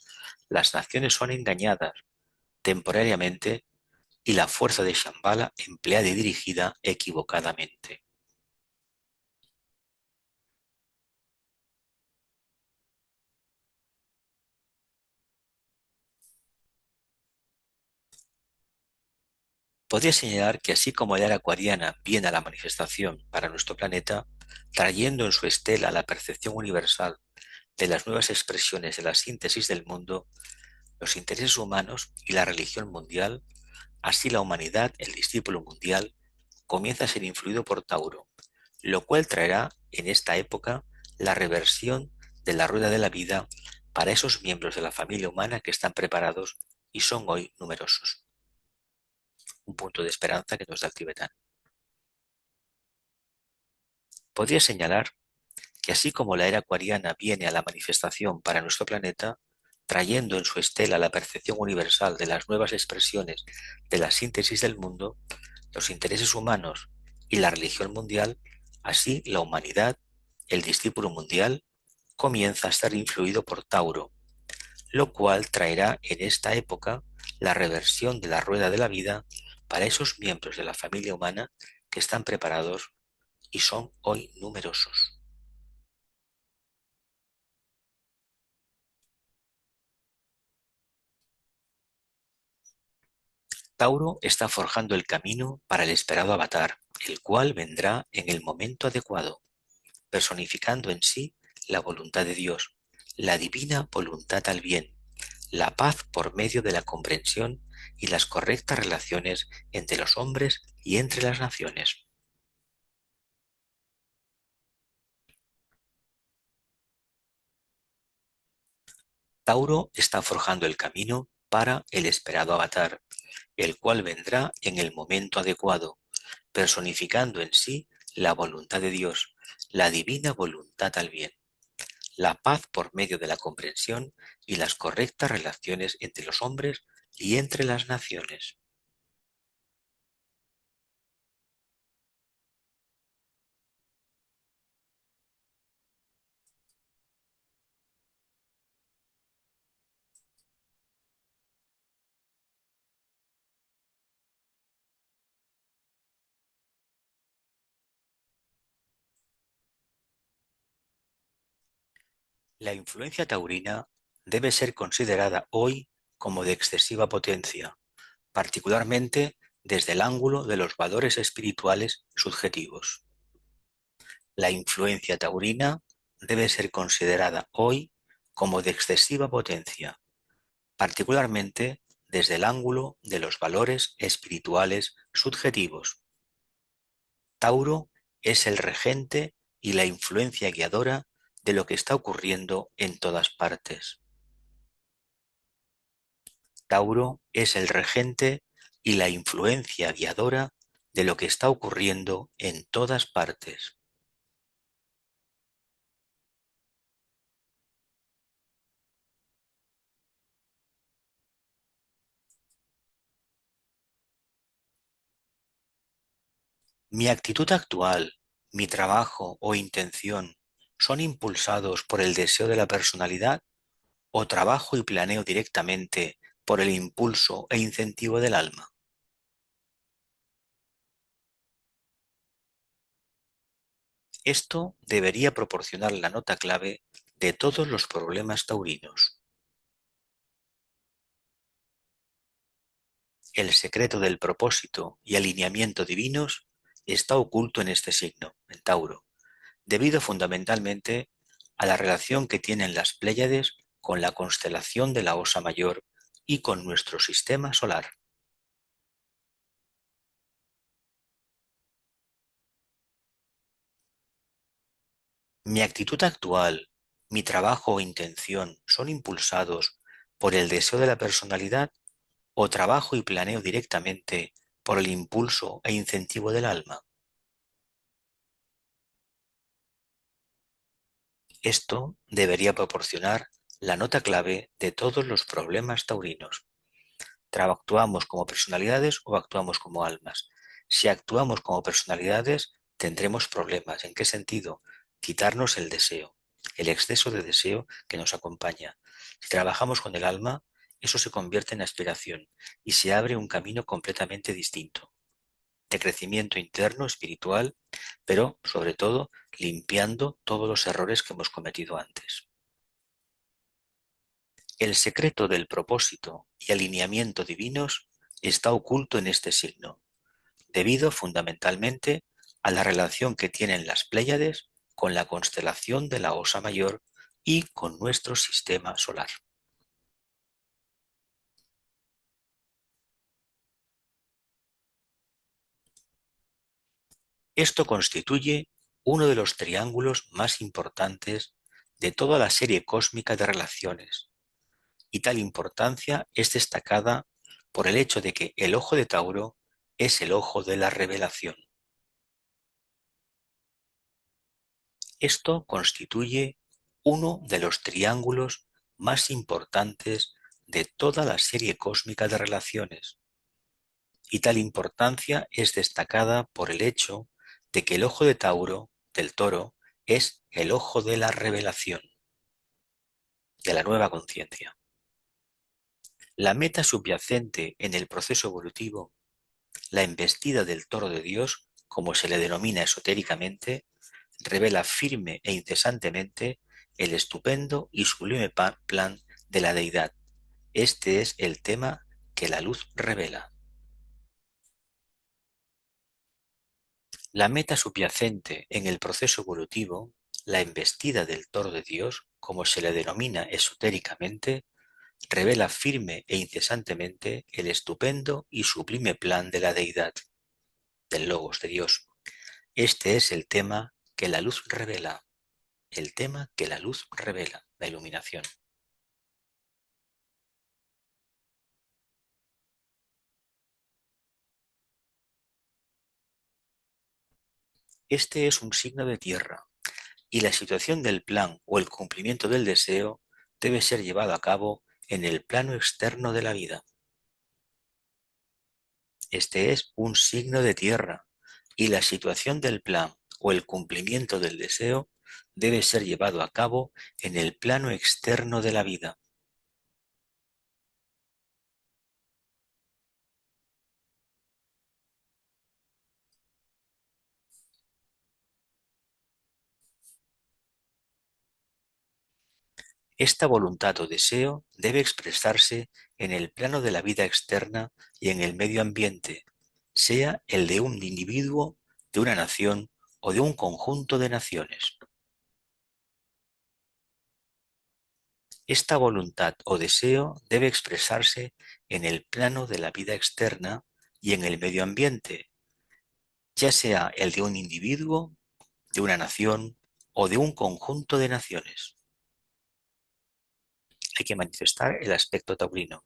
las naciones son engañadas temporariamente y la fuerza de Shambhala empleada y dirigida equivocadamente. Podría señalar que así como la era acuariana viene a la manifestación para nuestro planeta, trayendo en su estela la percepción universal de las nuevas expresiones de la síntesis del mundo, los intereses humanos y la religión mundial, así la humanidad, el discípulo mundial, comienza a ser influido por Tauro, lo cual traerá en esta época la reversión de la rueda de la vida para esos miembros de la familia humana que están preparados y son hoy numerosos. Un punto de esperanza que nos da el tibetano. Podría señalar que así como la era acuariana viene a la manifestación para nuestro planeta, trayendo en su estela la percepción universal de las nuevas expresiones de la síntesis del mundo, los intereses humanos y la religión mundial, así la humanidad, el discípulo mundial, comienza a estar influido por Tauro, lo cual traerá en esta época la reversión de la rueda de la vida para esos miembros de la familia humana que están preparados y son hoy numerosos. Tauro está forjando el camino para el esperado avatar, el cual vendrá en el momento adecuado, personificando en sí la voluntad de Dios, la divina voluntad al bien, la paz por medio de la comprensión y las correctas relaciones entre los hombres y entre las naciones. Tauro está forjando el camino para el esperado avatar, el cual vendrá en el momento adecuado, personificando en sí la voluntad de Dios, la divina voluntad al bien, la paz por medio de la comprensión y las correctas relaciones entre los hombres y entre las naciones. La influencia taurina debe ser considerada hoy como de excesiva potencia, particularmente desde el ángulo de los valores espirituales subjetivos. La influencia taurina debe ser considerada hoy como de excesiva potencia, particularmente desde el ángulo de los valores espirituales subjetivos. Tauro es el regente y la influencia guiadora de lo que está ocurriendo en todas partes. Tauro es el regente y la influencia guiadora de lo que está ocurriendo en todas partes. Mi actitud actual, mi trabajo o intención son impulsados por el deseo de la personalidad o trabajo y planeo directamente por el impulso e incentivo del alma. Esto debería proporcionar la nota clave de todos los problemas taurinos. El secreto del propósito y alineamiento divinos está oculto en este signo, en Tauro, debido fundamentalmente a la relación que tienen las Pléyades con la constelación de la Osa Mayor y con nuestro sistema solar. Mi actitud actual, mi trabajo o intención son impulsados por el deseo de la personalidad o trabajo y planeo directamente por el impulso e incentivo del alma. Esto debería proporcionar la nota clave de todos los problemas taurinos. ¿Actuamos como personalidades o actuamos como almas? Si actuamos como personalidades, tendremos problemas. ¿En qué sentido? Quitarnos el deseo, el exceso de deseo que nos acompaña. Si trabajamos con el alma, eso se convierte en aspiración y se abre un camino completamente distinto, de crecimiento interno, espiritual, pero sobre todo limpiando todos los errores que hemos cometido antes. El secreto del propósito y alineamiento divinos está oculto en este signo, debido fundamentalmente a la relación que tienen las Pléyades con la constelación de la Osa Mayor y con nuestro sistema solar. Esto constituye uno de los triángulos más importantes de toda la serie cósmica de relaciones, y tal importancia es destacada por el hecho de que el ojo de Tauro es el ojo de la revelación. Esto constituye uno de los triángulos más importantes de toda la serie cósmica de relaciones, y tal importancia es destacada por el hecho de que el ojo de Tauro, del toro, es el ojo de la revelación, de la nueva conciencia. La meta subyacente en el proceso evolutivo, la embestida del toro de Dios, como se le denomina esotéricamente, revela firme e incesantemente el estupendo y sublime plan de la deidad. Este es el tema que la luz revela. La meta subyacente en el proceso evolutivo, la embestida del toro de Dios, como se le denomina esotéricamente, revela firme e incesantemente el estupendo y sublime plan de la deidad, del Logos de Dios. Este es el tema que la luz revela, el tema que la luz revela, la iluminación. Este es un signo de tierra, y la situación del plan o el cumplimiento del deseo debe ser llevado a cabo en el plano externo de la vida. Este es un signo de tierra, y la situación del plan o el cumplimiento del deseo debe ser llevado a cabo en el plano externo de la vida. Esta voluntad o deseo debe expresarse en el plano de la vida externa y en el medio ambiente, sea el de un individuo, de una nación o de un conjunto de naciones. Esta voluntad o deseo debe expresarse en el plano de la vida externa y en el medio ambiente, ya sea el de un individuo, de una nación o de un conjunto de naciones. Hay que manifestar el aspecto taurino.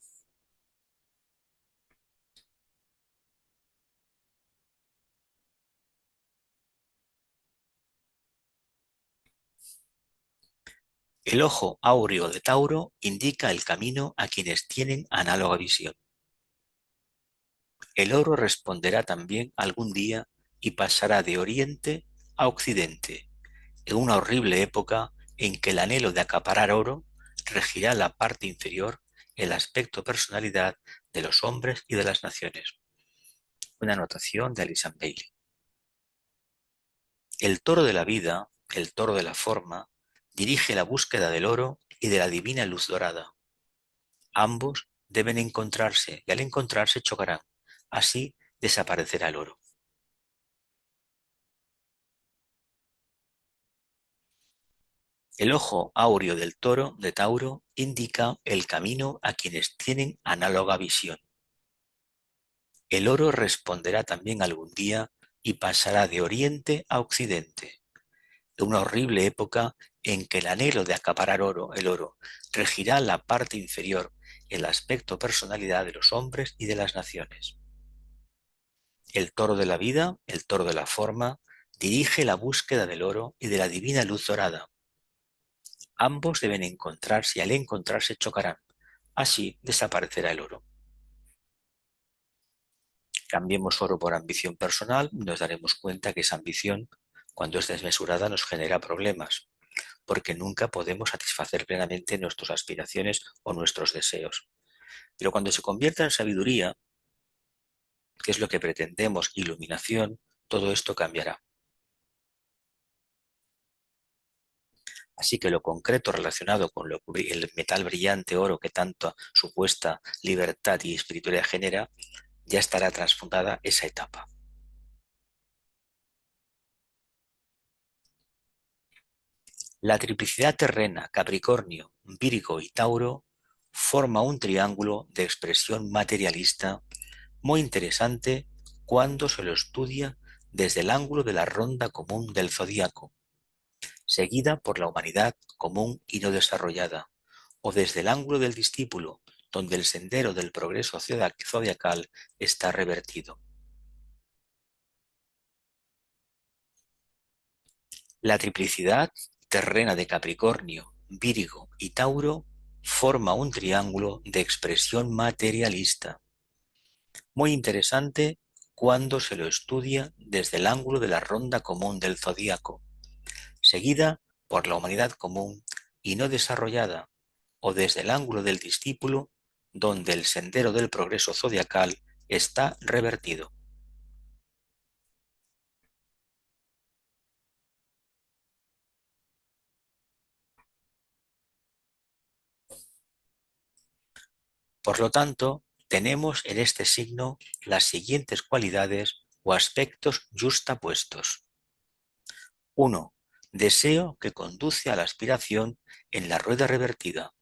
El ojo áureo de Tauro indica el camino a quienes tienen análoga visión. El oro responderá también algún día y pasará de oriente a occidente, en una horrible época en que el anhelo de acaparar oro regirá la parte inferior, el aspecto personalidad de los hombres y de las naciones. Una anotación de Alice Bailey. El toro de la vida, el toro de la forma, dirige la búsqueda del oro y de la divina luz dorada. Ambos deben encontrarse y al encontrarse chocarán. Así desaparecerá el oro. El ojo áureo del toro de Tauro indica el camino a quienes tienen análoga visión. El oro responderá también algún día y pasará de oriente a occidente, de una horrible época en que el anhelo de acaparar oro, el oro, regirá la parte inferior, el aspecto personalidad de los hombres y de las naciones. El toro de la vida, el toro de la forma, dirige la búsqueda del oro y de la divina luz dorada. Ambos deben encontrarse y al encontrarse chocarán. Así desaparecerá el oro. Cambiemos oro por ambición personal, nos daremos cuenta que esa ambición, cuando es desmesurada, nos genera problemas, porque nunca podemos satisfacer plenamente nuestras aspiraciones o nuestros deseos. Pero cuando se convierta en sabiduría, que es lo que pretendemos, iluminación, todo esto cambiará. Así que lo concreto relacionado con el metal brillante oro que tanto supuesta libertad y espiritualidad genera, ya estará transfundada esa etapa. La triplicidad terrena, Capricornio, Virgo y Tauro forma un triángulo de expresión materialista muy interesante cuando se lo estudia desde el ángulo de la ronda común del zodíaco, seguida por la humanidad común y no desarrollada, o desde el ángulo del discípulo, donde el sendero del progreso zodiacal está revertido. La triplicidad terrena de Capricornio, Virgo y Tauro forma un triángulo de expresión materialista, muy interesante cuando se lo estudia desde el ángulo de la ronda común del zodíaco, seguida por la humanidad común y no desarrollada, o desde el ángulo del discípulo, donde el sendero del progreso zodiacal está revertido. Por lo tanto, tenemos en este signo las siguientes cualidades o aspectos yustapuestos. 1. Deseo que conduce a la aspiración en la rueda revertida.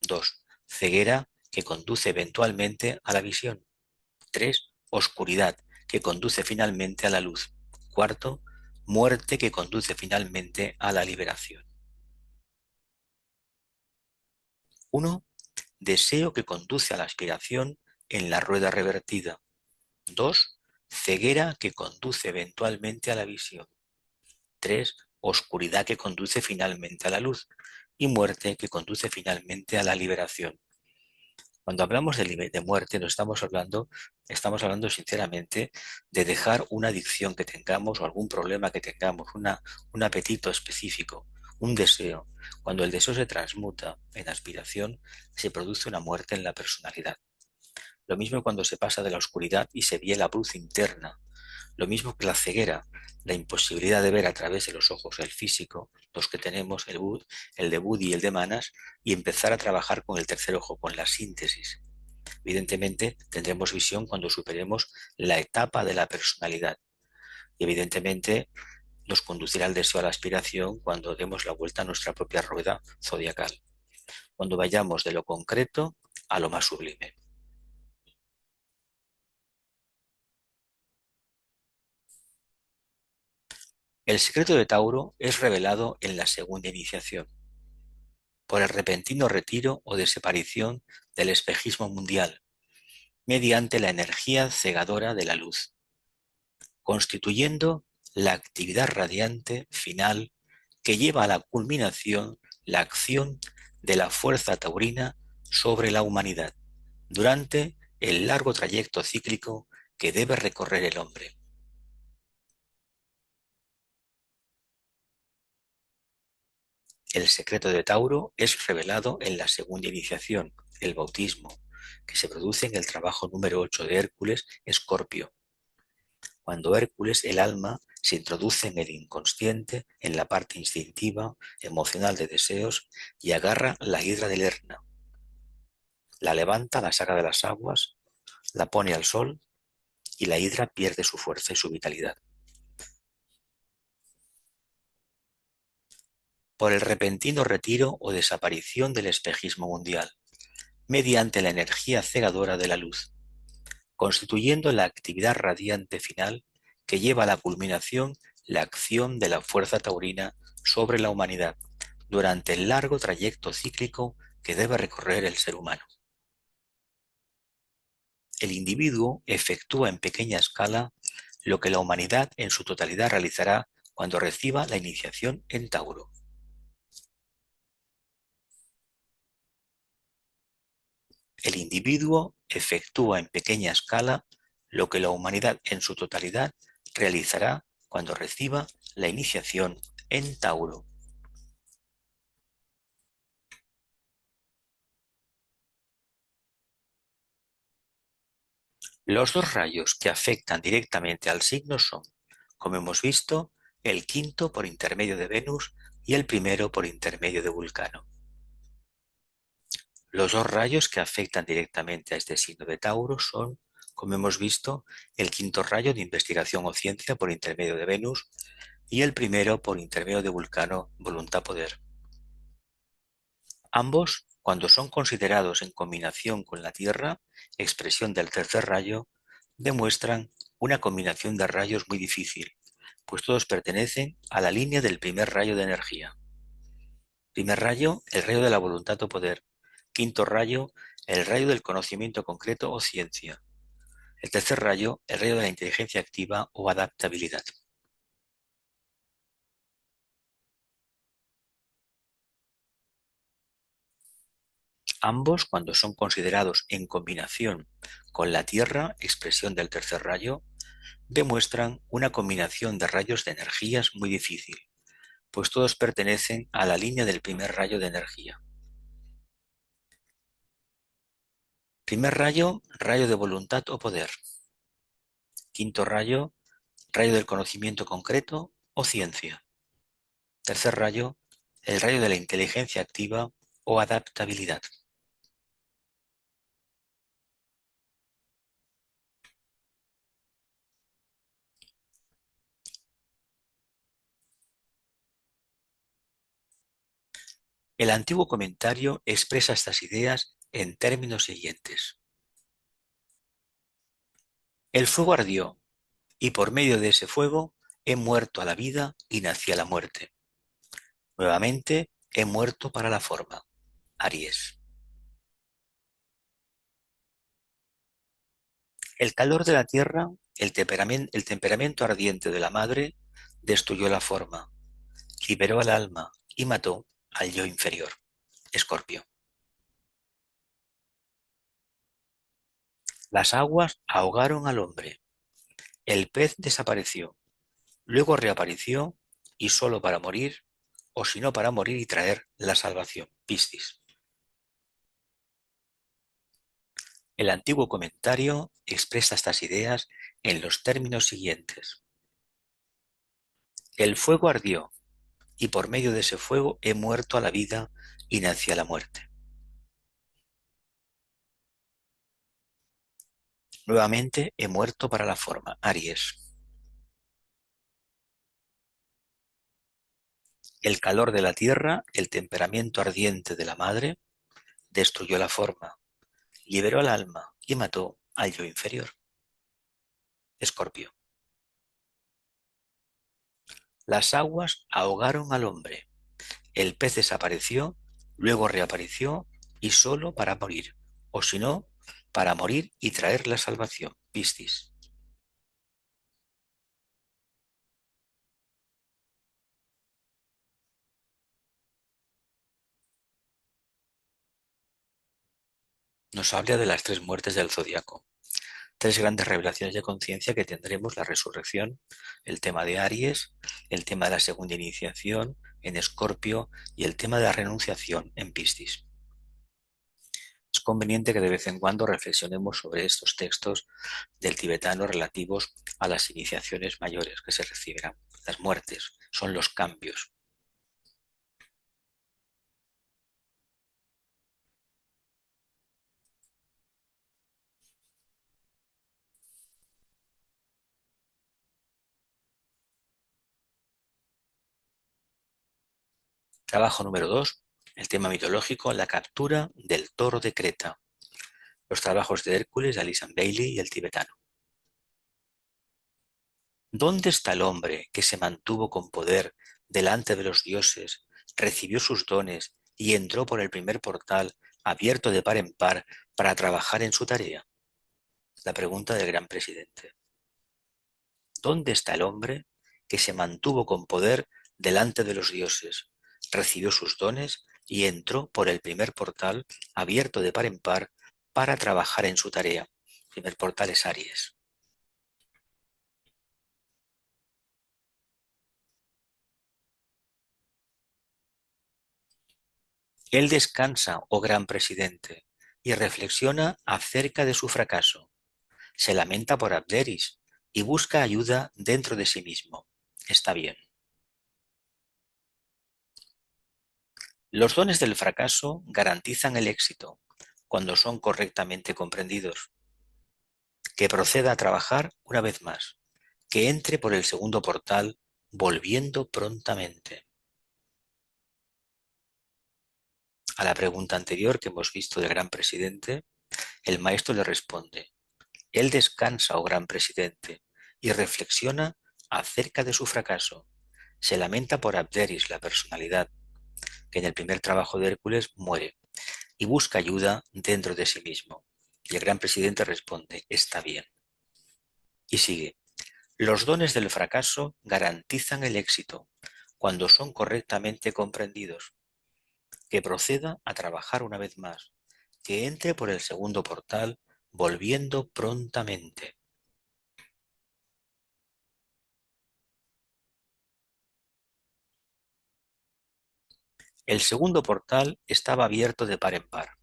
2. Ceguera que conduce eventualmente a la visión. 3. Oscuridad que conduce finalmente a la luz. 4. Muerte que conduce finalmente a la liberación. 1. Deseo que conduce a la aspiración en la rueda revertida. 2. Ceguera que conduce eventualmente a la visión. 3. Oscuridad que conduce finalmente a la luz. Y muerte que conduce finalmente a la liberación. Cuando hablamos de muerte, no estamos hablando sinceramente de dejar una adicción que tengamos o algún problema que tengamos, un apetito específico, un deseo. Cuando el deseo se transmuta en aspiración, se produce una muerte en la personalidad. Lo mismo cuando se pasa de la oscuridad y se ve la luz interna. Lo mismo que la ceguera, la imposibilidad de ver a través de los ojos, el físico, los que tenemos, el de Budi y el de Manas, y empezar a trabajar con el tercer ojo, con la síntesis. Evidentemente, tendremos visión cuando superemos la etapa de la personalidad. Y evidentemente, nos conducirá el deseo a la aspiración cuando demos la vuelta a nuestra propia rueda zodiacal. Cuando vayamos de lo concreto a lo más sublime. El secreto de Tauro es revelado en la segunda iniciación, por el repentino retiro o desaparición del espejismo mundial, mediante la energía cegadora de la luz, constituyendo la actividad radiante final que lleva a la culminación la acción de la fuerza taurina sobre la humanidad, durante el largo trayecto cíclico que debe recorrer el hombre. El secreto de Tauro es revelado en la segunda iniciación, el bautismo, que se produce en el trabajo número 8 de Hércules, Escorpio. Cuando Hércules, el alma, se introduce en el inconsciente, en la parte instintiva, emocional de deseos, y agarra la hidra de Lerna. La levanta, la saca de las aguas, la pone al sol, y la hidra pierde su fuerza y su vitalidad. Por el repentino retiro o desaparición del espejismo mundial, mediante la energía cegadora de la luz, constituyendo la actividad radiante final que lleva a la culminación la acción de la fuerza taurina sobre la humanidad durante el largo trayecto cíclico que debe recorrer el ser humano. El individuo efectúa en pequeña escala lo que la humanidad en su totalidad realizará cuando reciba la iniciación en Tauro. El individuo efectúa en pequeña escala lo que la humanidad en su totalidad realizará cuando reciba la iniciación en Tauro. Los dos rayos que afectan directamente al signo son, como hemos visto, el quinto por intermedio de Venus y el primero por intermedio de Vulcano. Los dos rayos que afectan directamente a este signo de Tauro son, como hemos visto, el quinto rayo de investigación o ciencia por intermedio de Venus y el primero por intermedio de Vulcano, voluntad-poder. Ambos, cuando son considerados en combinación con la Tierra, expresión del tercer rayo, demuestran una combinación de rayos muy difícil, pues todos pertenecen a la línea del primer rayo de energía. Primer rayo, el rayo de la voluntad o poder. Quinto rayo, el rayo del conocimiento concreto o ciencia. El tercer rayo, el rayo de la inteligencia activa o adaptabilidad. Ambos, cuando son considerados en combinación con la Tierra, expresión del tercer rayo, demuestran una combinación de rayos de energías muy difícil, pues todos pertenecen a la línea del primer rayo de energía. Primer rayo, rayo de voluntad o poder. Quinto rayo, rayo del conocimiento concreto o ciencia. Tercer rayo, el rayo de la inteligencia activa o adaptabilidad. El antiguo comentario expresa estas ideas en términos siguientes. El fuego ardió, y por medio de ese fuego he muerto a la vida y nací a la muerte. Nuevamente he muerto para la forma. Aries. El calor de la tierra, el temperamento ardiente de la madre, destruyó la forma, liberó al alma y mató al yo inferior. Escorpio. Las aguas ahogaron al hombre. El pez desapareció, luego reapareció y solo para morir, o si no para morir y traer la salvación. Piscis. El antiguo comentario expresa estas ideas en los términos siguientes. El fuego ardió, y por medio de ese fuego he muerto a la vida y nací a la muerte. Nuevamente he muerto para la forma. Aries. El calor de la tierra, el temperamento ardiente de la madre, destruyó la forma, liberó al alma y mató al yo inferior. Escorpio. Las aguas ahogaron al hombre. El pez desapareció, luego reapareció y solo para morir, o si no, para morir y traer la salvación. Piscis. Nos habla de las tres muertes del zodiaco. Tres grandes revelaciones de conciencia que tendremos: la resurrección, el tema de Aries, el tema de la segunda iniciación en Escorpio y el tema de la renunciación en Piscis. Es conveniente que de vez en cuando reflexionemos sobre estos textos del tibetano relativos a las iniciaciones mayores que se recibirán. Las muertes son los cambios. Trabajo número 2, el tema mitológico, la captura del toro de Creta. Los trabajos de Hércules, de Alice Bailey y el tibetano. ¿Dónde está el hombre que se mantuvo con poder delante de los dioses, recibió sus dones y entró por el primer portal abierto de par en par para trabajar en su tarea? La pregunta del gran presidente. ¿Dónde está el hombre que se mantuvo con poder delante de los dioses, recibió sus dones y entró por el primer portal abierto de par en par para trabajar en su tarea? El primer portal es Aries. Él descansa, oh gran presidente, y reflexiona acerca de su fracaso. Se lamenta por Abderis y busca ayuda dentro de sí mismo. Está bien. Los dones del fracaso garantizan el éxito cuando son correctamente comprendidos. Que proceda a trabajar una vez más. Que entre por el segundo portal, volviendo prontamente. A la pregunta anterior que hemos visto del gran presidente, el maestro le responde: Él descansa, oh gran presidente, y reflexiona acerca de su fracaso. Se lamenta por Abderis, la personalidad, que en el primer trabajo de Hércules muere, y busca ayuda dentro de sí mismo. Y el gran presidente responde: está bien. Y sigue: los dones del fracaso garantizan el éxito cuando son correctamente comprendidos. Que proceda a trabajar una vez más. Que entre por el segundo portal, volviendo prontamente. El segundo portal estaba abierto de par en par,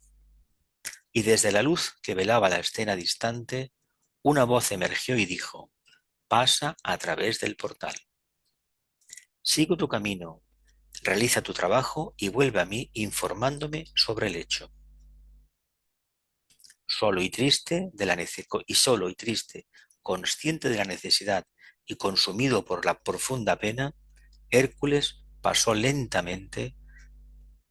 y desde la luz que velaba la escena distante, una voz emergió y dijo: pasa a través del portal. Sigue tu camino, realiza tu trabajo y vuelve a mí informándome sobre el hecho. Solo y triste solo y triste, consciente de la necesidad y consumido por la profunda pena, Hércules pasó lentamente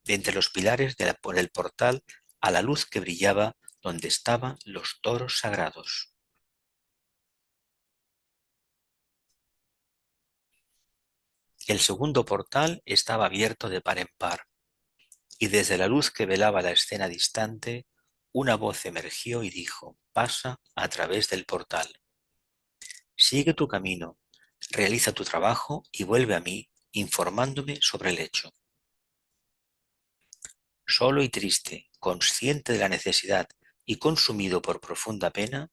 de entre los pilares por el portal a la luz que brillaba donde estaban los toros sagrados. El segundo portal estaba abierto de par en par, y desde la luz que velaba la escena distante, una voz emergió y dijo: pasa a través del portal. Sigue tu camino, realiza tu trabajo y vuelve a mí informándome sobre el hecho. Solo y triste, consciente de la necesidad y consumido por profunda pena,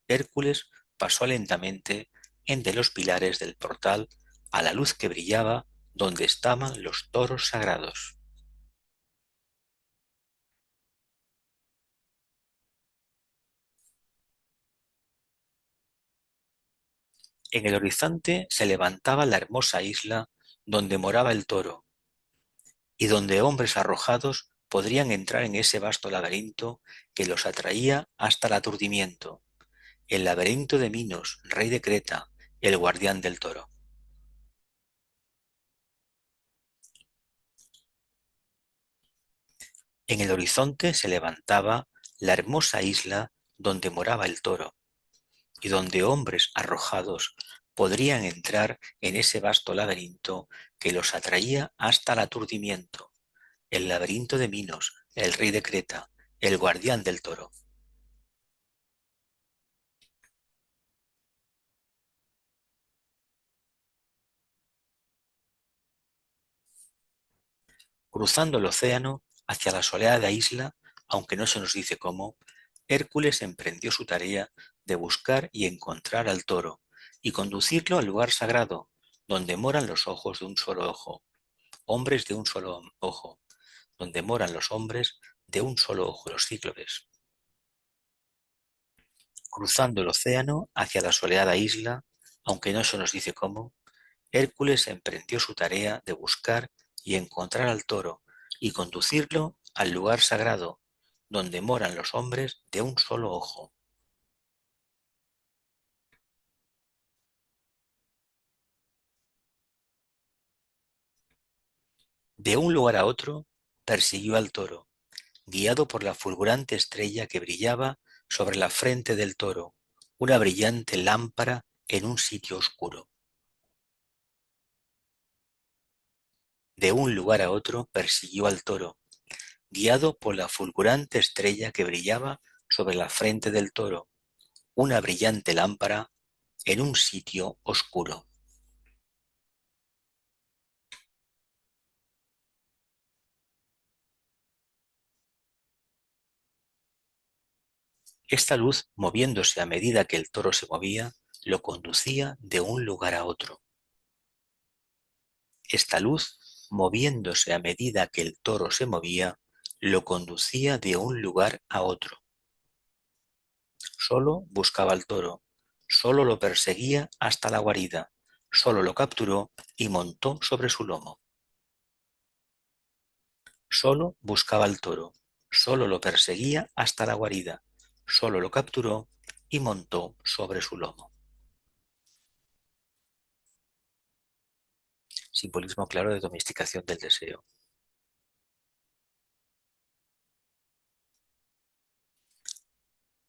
Hércules pasó lentamente entre los pilares del portal a la luz que brillaba donde estaban los toros sagrados. En el horizonte se levantaba la hermosa isla donde moraba el toro, y donde hombres arrojados podrían entrar en ese vasto laberinto que los atraía hasta el aturdimiento, el laberinto de Minos, rey de Creta, el guardián del toro. En el horizonte se levantaba la hermosa isla donde moraba el toro, y donde hombres arrojados podrían entrar en ese vasto laberinto que los atraía hasta el aturdimiento, el laberinto de Minos, el rey de Creta, el guardián del toro. Cruzando el océano hacia la soleada isla, aunque no se nos dice cómo, Hércules emprendió su tarea de buscar y encontrar al toro y conducirlo al lugar sagrado, donde moran los ojos de un solo ojo, hombres de un solo ojo, donde moran los hombres de un solo ojo, los cíclopes. Cruzando el océano hacia la soleada isla, aunque no se nos dice cómo, Hércules emprendió su tarea de buscar y encontrar al toro y conducirlo al lugar sagrado, donde moran los hombres de un solo ojo. De un lugar a otro persiguió al toro, guiado por la fulgurante estrella que brillaba sobre la frente del toro, una brillante lámpara en un sitio oscuro. De un lugar a otro persiguió al toro, guiado por la fulgurante estrella que brillaba sobre la frente del toro, una brillante lámpara en un sitio oscuro. Esta luz, moviéndose a medida que el toro se movía, lo conducía de un lugar a otro. Esta luz, moviéndose a medida que el toro se movía, lo conducía de un lugar a otro. Solo buscaba al toro, solo lo perseguía hasta la guarida, solo lo capturó y montó sobre su lomo. Solo buscaba al toro, solo lo perseguía hasta la guarida, solo lo capturó y montó sobre su lomo. Simbolismo claro de domesticación del deseo.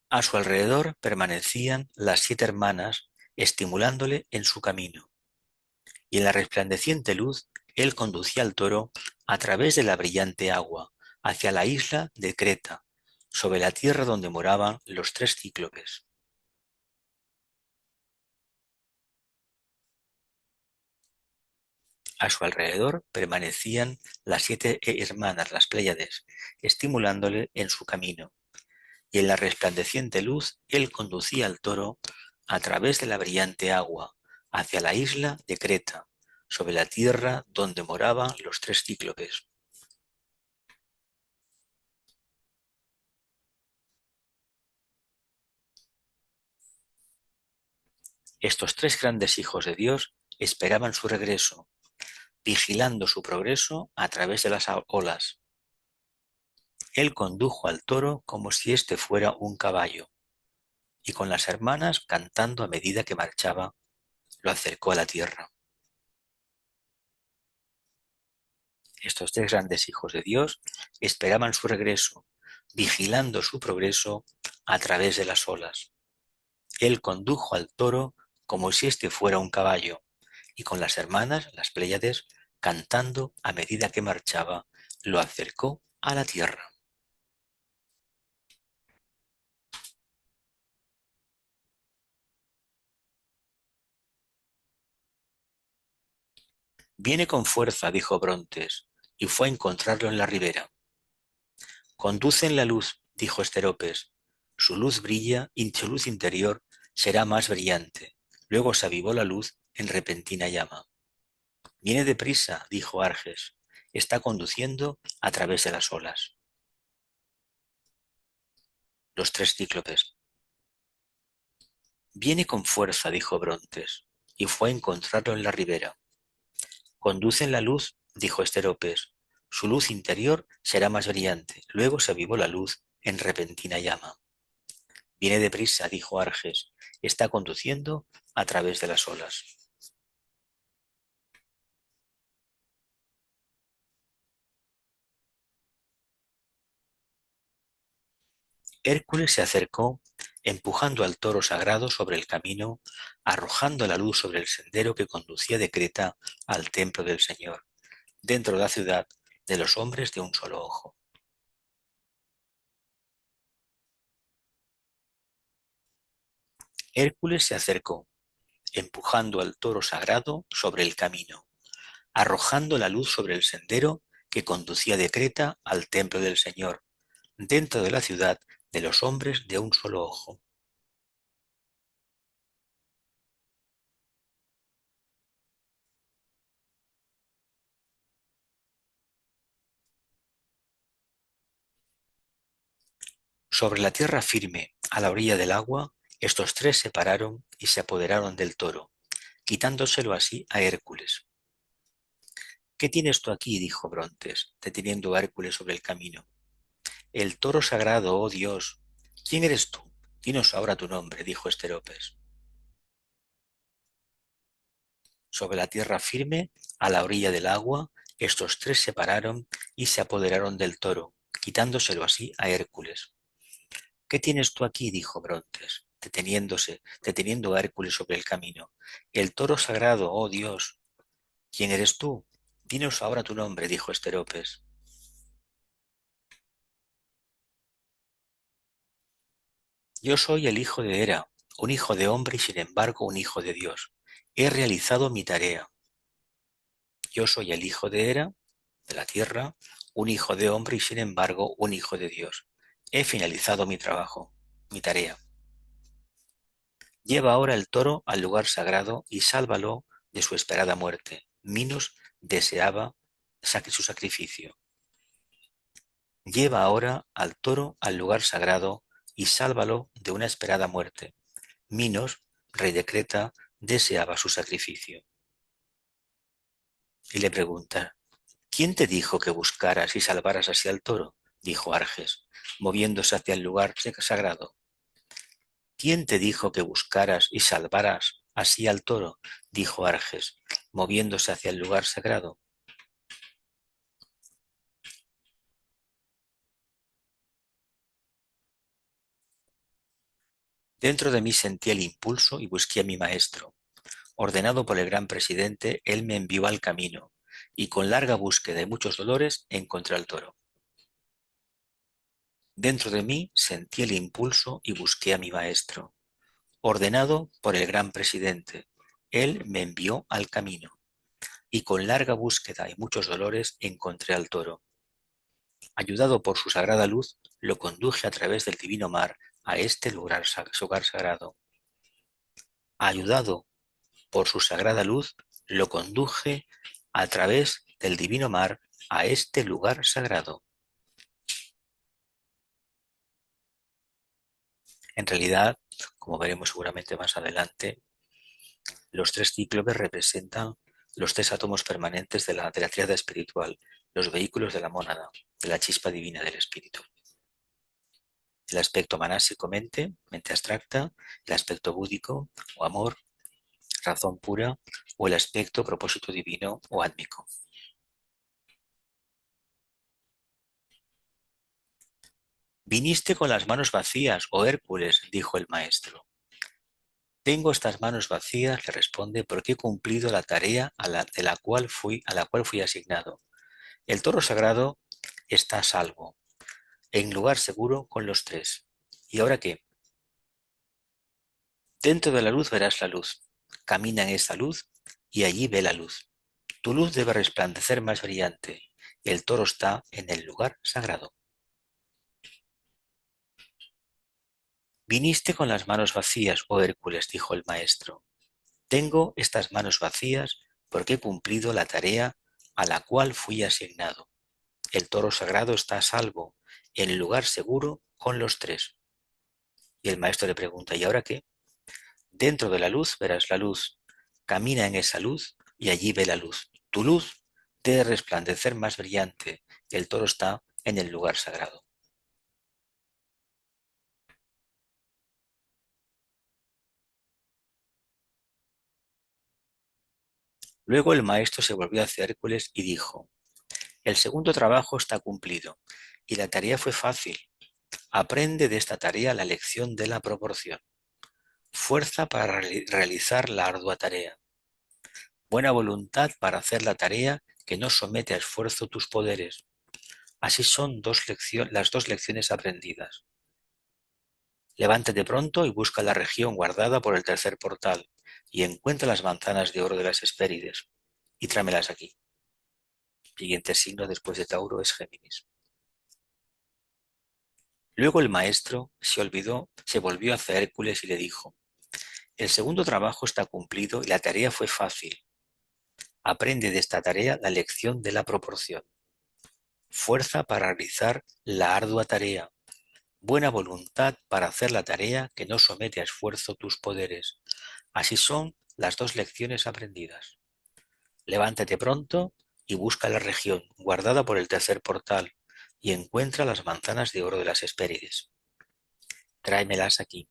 A su alrededor permanecían las 7 hermanas, estimulándole en su camino, y en la resplandeciente luz él conducía al toro a través de la brillante agua, hacia la isla de Creta, sobre la tierra donde moraban los 3 cíclopes. A su alrededor permanecían las 7 hermanas, las Pléyades, estimulándole en su camino, y en la resplandeciente luz él conducía al toro a través de la brillante agua, hacia la isla de Creta, sobre la tierra donde moraban los 3 cíclopes. Estos 3 grandes hijos de Dios esperaban su regreso, vigilando su progreso a través de las olas. Él condujo al toro como si éste fuera un caballo, y con las hermanas cantando a medida que marchaba, lo acercó a la tierra. Estos 3 grandes hijos de Dios esperaban su regreso, vigilando su progreso a través de las olas. Él condujo al toro como si éste fuera un caballo, y con las hermanas, las Pléyades, cantando a medida que marchaba, lo acercó a la tierra. Viene con fuerza, dijo Brontes, y fue a encontrarlo en la ribera. Conduce en la luz, dijo Esteropes. Su luz brilla y su luz interior será más brillante. Luego se avivó la luz en repentina llama. Viene deprisa, dijo Arges. Está conduciendo a través de las olas. Los 3 cíclopes. Viene con fuerza, dijo Brontes, y fue a encontrarlo en la ribera. Conduce en la luz, dijo Esteropes. Su luz interior será más brillante. Luego se avivó la luz en repentina llama. Viene deprisa, dijo Arges. Está conduciendo a través de las olas. Hércules se acercó, empujando al toro sagrado sobre el camino, arrojando la luz sobre el sendero que conducía de Creta al templo del Señor, dentro de la ciudad de los hombres de un solo ojo. Hércules se acercó, empujando al toro sagrado sobre el camino, arrojando la luz sobre el sendero que conducía de Creta al templo del Señor, dentro de la ciudad de los hombres de un solo ojo. Sobre la tierra firme, a la orilla del agua, estos 3 se pararon y se apoderaron del toro, quitándoselo así a Hércules. ¿Qué tienes tú aquí? Dijo Brontes, deteniendo a Hércules sobre el camino. El toro sagrado, oh Dios. ¿Quién eres tú? Dinos ahora tu nombre, dijo Esteropes. Sobre la tierra firme, a la orilla del agua, estos 3 se pararon y se apoderaron del toro, quitándoselo así a Hércules. ¿Qué tienes tú aquí? Dijo Brontes, deteniendo a Hércules sobre el camino. El toro sagrado, oh Dios. ¿Quién eres tú? Dinos ahora tu nombre, dijo Esteropes. Yo soy el hijo de Hera, un hijo de hombre y sin embargo un hijo de Dios. He realizado mi tarea. Yo soy el hijo de Hera, de la tierra, un hijo de hombre y sin embargo un hijo de Dios. He finalizado mi trabajo, mi tarea. Lleva ahora el toro al lugar sagrado y sálvalo de su esperada muerte. Minos deseaba su sacrificio. Lleva ahora al toro al lugar sagrado y sálvalo de una esperada muerte. Minos, rey de Creta, deseaba su sacrificio. Y le pregunta, ¿quién te dijo que buscaras y salvaras así al toro? Dijo Arges, moviéndose hacia el lugar sagrado. ¿Quién te dijo que buscaras y salvaras así al toro? Dijo Arges, moviéndose hacia el lugar sagrado. Dentro de mí sentí el impulso y busqué a mi maestro. Ordenado por el gran presidente, él me envió al camino, y con larga búsqueda y muchos dolores encontré al toro. Dentro de mí sentí el impulso y busqué a mi maestro. Ordenado por el gran presidente, él me envió al camino, y con larga búsqueda y muchos dolores encontré al toro. Ayudado por su sagrada luz, lo conduje a través del divino mar a este lugar, hogar sagrado. Ayudado por su sagrada luz, lo conduje a través del divino mar a este lugar sagrado. En realidad, como veremos seguramente más adelante, los tres cíclopes representan los tres átomos permanentes de la tríada espiritual, los vehículos de la mónada, de la chispa divina del espíritu. El aspecto manásico, mente abstracta, el aspecto búdico o amor, razón pura, o el aspecto propósito divino o átmico. Viniste con las manos vacías, oh Hércules, dijo el maestro. Tengo estas manos vacías, le responde, porque he cumplido la tarea a la cual fui asignado. El toro sagrado está a salvo, en lugar seguro con los tres. ¿Y ahora qué? Dentro de la luz verás la luz. Camina en esa luz y allí ve la luz. Tu luz debe resplandecer más brillante. El toro está en el lugar sagrado. Viniste con las manos vacías, oh Hércules, dijo el maestro. Tengo estas manos vacías porque he cumplido la tarea a la cual fui asignado. El toro sagrado está a salvo, en el lugar seguro con los tres. Y el maestro le pregunta, ¿y ahora qué? Dentro de la luz verás la luz. Camina en esa luz y allí ve la luz. Tu luz debe resplandecer más brillante. El toro está en el lugar sagrado. Luego el maestro se volvió hacia Hércules y dijo, el segundo trabajo está cumplido y la tarea fue fácil. Aprende de esta tarea la lección de la proporción. Fuerza para realizar la ardua tarea. Buena voluntad para hacer la tarea que no somete a esfuerzo tus poderes. Así son las dos lecciones aprendidas. Levántate pronto y busca la región guardada por el tercer portal y encuentra las manzanas de oro de las Hespérides y tráemelas aquí. Siguiente signo después de Tauro es Géminis. Luego el maestro se volvió hacia Hércules y le dijo, el segundo trabajo está cumplido y la tarea fue fácil. Aprende de esta tarea la lección de la proporción. Fuerza para realizar la ardua tarea. Buena voluntad para hacer la tarea que no somete a esfuerzo tus poderes. Así son las dos lecciones aprendidas. Levántate pronto y busca la región guardada por el tercer portal y encuentra las manzanas de oro de las Hespérides. Tráemelas aquí.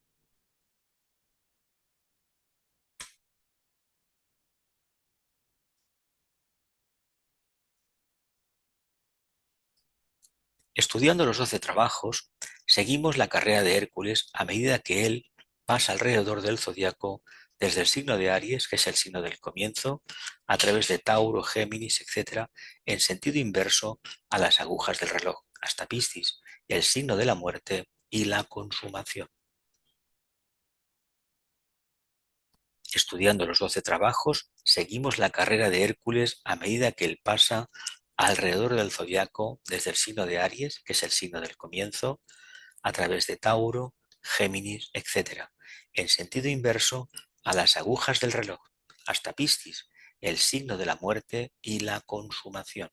Estudiando los 12 trabajos, seguimos la carrera de Hércules a medida que él pasa alrededor del zodiaco desde el signo de Aries, que es el signo del comienzo, a través de Tauro, Géminis, etc., en sentido inverso a las agujas del reloj, hasta Piscis, el signo de la muerte y la consumación. Estudiando los 12 trabajos, seguimos la carrera de Hércules a medida que él pasa alrededor del zodiaco desde el signo de Aries, que es el signo del comienzo, a través de Tauro, Géminis, etc., en sentido inverso a las agujas del reloj, hasta Piscis, el signo de la muerte y la consumación.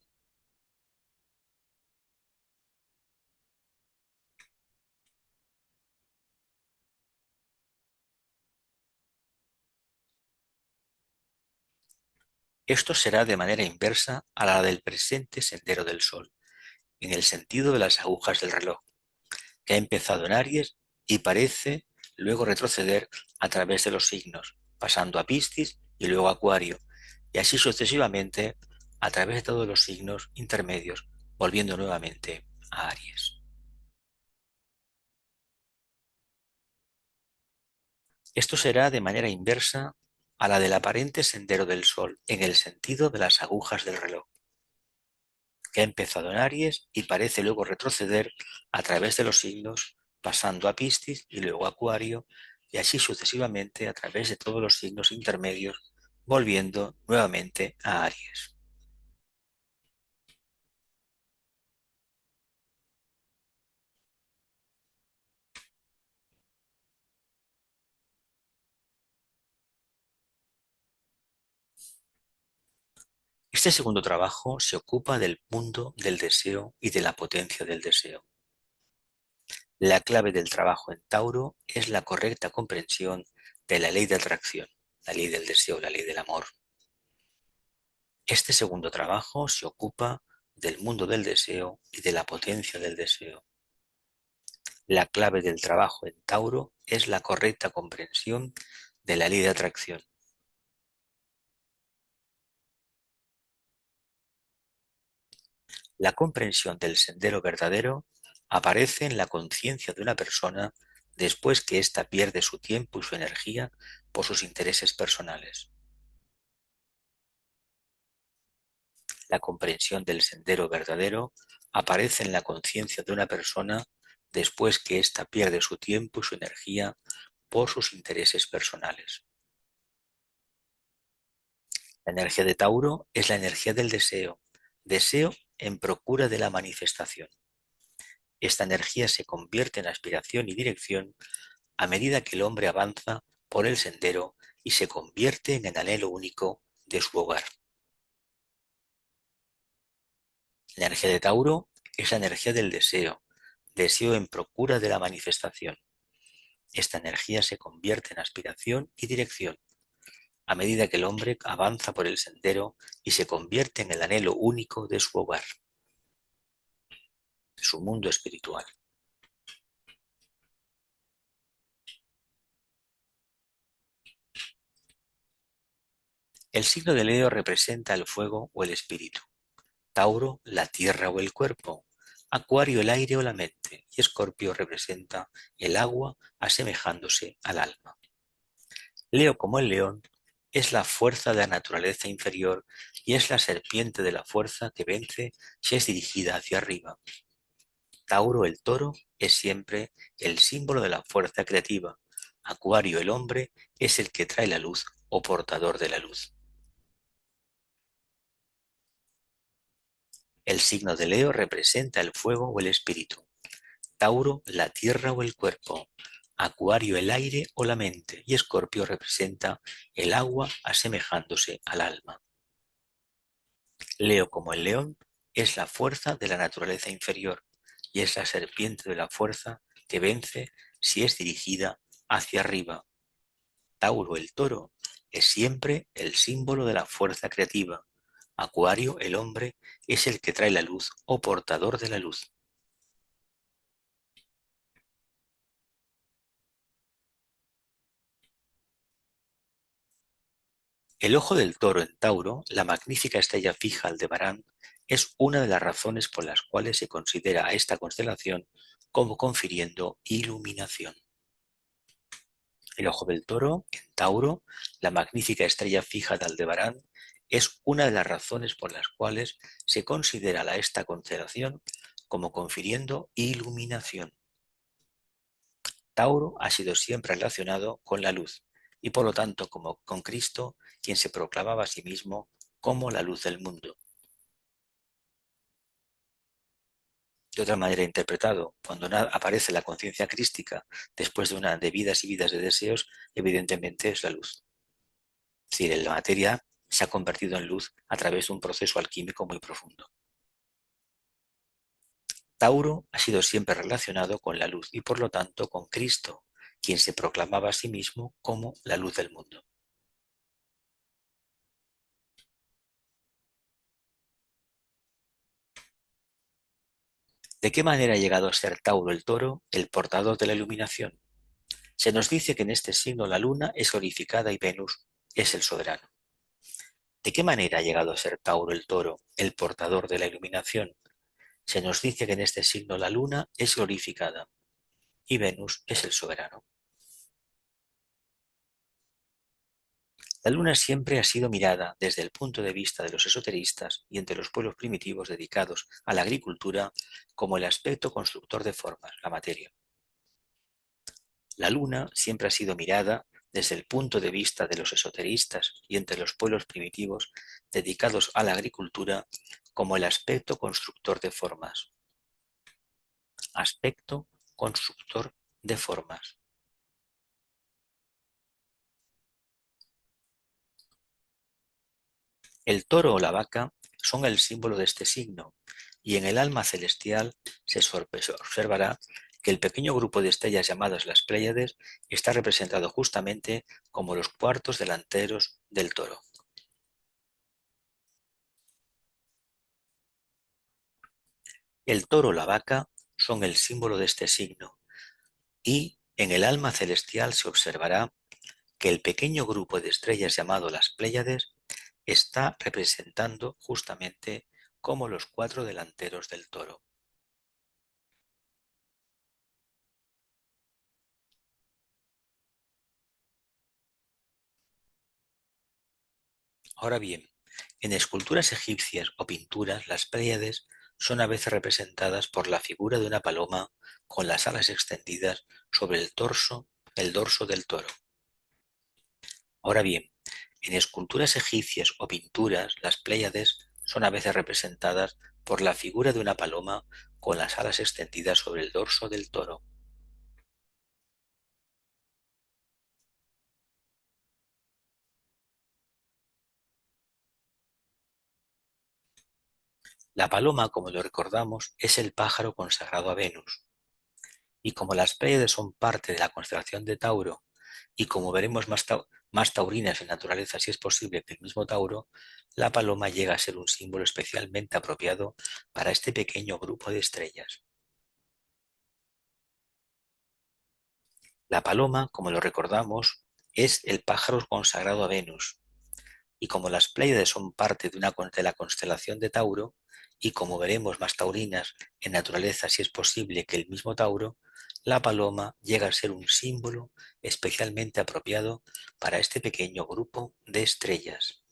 Esto será de manera inversa a la del presente sendero del Sol, en el sentido de las agujas del reloj, que ha empezado en Aries y parece luego retroceder a través de los signos, pasando a Piscis y luego a Acuario, y así sucesivamente a través de todos los signos intermedios, volviendo nuevamente a Aries. Esto será de manera inversa a la del aparente sendero del Sol, en el sentido de las agujas del reloj, que ha empezado en Aries y parece luego retroceder a través de los signos, pasando a Piscis y luego a Acuario, y así sucesivamente a través de todos los signos intermedios, volviendo nuevamente a Aries. Este segundo trabajo se ocupa del mundo del deseo y de la potencia del deseo. La clave del trabajo en Tauro es la correcta comprensión de la ley de atracción, la ley del deseo, la ley del amor. Este segundo trabajo se ocupa del mundo del deseo y de la potencia del deseo. La clave del trabajo en Tauro es la correcta comprensión de la ley de atracción. La comprensión del sendero verdadero aparece en la conciencia de una persona después que ésta pierde su tiempo y su energía por sus intereses personales. La comprensión del sendero verdadero aparece en la conciencia de una persona después que ésta pierde su tiempo y su energía por sus intereses personales. La energía de Tauro es la energía del deseo, deseo en procura de la manifestación. Esta energía se convierte en aspiración y dirección a medida que el hombre avanza por el sendero y se convierte en el anhelo único de su hogar. La energía de Tauro es la energía del deseo, deseo en procura de la manifestación. Esta energía se convierte en aspiración y dirección a medida que el hombre avanza por el sendero y se convierte en el anhelo único de su hogar, de su mundo espiritual. El signo de Leo representa el fuego o el espíritu, Tauro la tierra o el cuerpo, Acuario el aire o la mente y Escorpio representa el agua asemejándose al alma. Leo como el león es la fuerza de la naturaleza inferior y es la serpiente de la fuerza que vence si es dirigida hacia arriba. Tauro el toro es siempre el símbolo de la fuerza creativa. Acuario el hombre es el que trae la luz o portador de la luz. El signo de Leo representa el fuego o el espíritu. Tauro la tierra o el cuerpo. Acuario el aire o la mente y Escorpio representa el agua asemejándose al alma. Leo como el león es la fuerza de la naturaleza inferior y es la serpiente de la fuerza que vence si es dirigida hacia arriba. Tauro el toro es siempre el símbolo de la fuerza creativa. Acuario el hombre es el que trae la luz o portador de la luz. El ojo del toro en Tauro, la magnífica estrella fija Aldebarán, es una de las razones por las cuales se considera a esta constelación como confiriendo iluminación. El ojo del toro, en Tauro, la magnífica estrella fija de Aldebarán, es una de las razones por las cuales se considera a esta constelación como confiriendo iluminación. Tauro ha sido siempre relacionado con la luz, y por lo tanto como con Cristo, quien se proclamaba a sí mismo como la luz del mundo. De otra manera interpretado, cuando aparece la conciencia crística después de vidas y vidas de deseos, evidentemente es la luz. Es decir, la materia se ha convertido en luz a través de un proceso alquímico muy profundo. Tauro ha sido siempre relacionado con la luz y por lo tanto con Cristo, quien se proclamaba a sí mismo como la luz del mundo. ¿De qué manera ha llegado a ser Tauro el toro, el portador de la iluminación? Se nos dice que en este signo la luna es glorificada y Venus es el soberano. ¿De qué manera ha llegado a ser Tauro el toro, el portador de la iluminación? Se nos dice que en este signo la luna es glorificada y Venus es el soberano. La luna siempre ha sido mirada desde el punto de vista de los esoteristas y entre los pueblos primitivos dedicados a la agricultura como el aspecto constructor de formas, la materia. La luna siempre ha sido mirada desde el punto de vista de los esoteristas y entre los pueblos primitivos dedicados a la agricultura como el aspecto constructor de formas. Aspecto constructor de formas. El toro o la vaca son el símbolo de este signo, y en el alma celestial se observará que el pequeño grupo de estrellas llamadas las Pléyades está representado justamente como los cuartos delanteros del toro. El toro o la vaca son el símbolo de este signo, y en el alma celestial se observará que el pequeño grupo de estrellas llamado las Pléyades está representando justamente como los cuatro delanteros del toro. Ahora bien, en esculturas egipcias o pinturas, las Pléyades son a veces representadas por la figura de una paloma con las alas extendidas sobre el dorso del toro. Ahora bien, en esculturas egipcias o pinturas, las Pléyades son a veces representadas por la figura de una paloma con las alas extendidas sobre el dorso del toro. La paloma, como lo recordamos, es el pájaro consagrado a Venus. Y como las Pléyades son parte de la constelación de Tauro, y como veremos más taurinas en naturaleza si es posible que el mismo Tauro, la paloma llega a ser un símbolo especialmente apropiado para este pequeño grupo de estrellas. La paloma, como lo recordamos, es el pájaro consagrado a Venus, y como las Pléyades son parte de la constelación de Tauro, y como veremos más taurinas en naturaleza si es posible que el mismo Tauro, la paloma llega a ser un símbolo especialmente apropiado para este pequeño grupo de estrellas.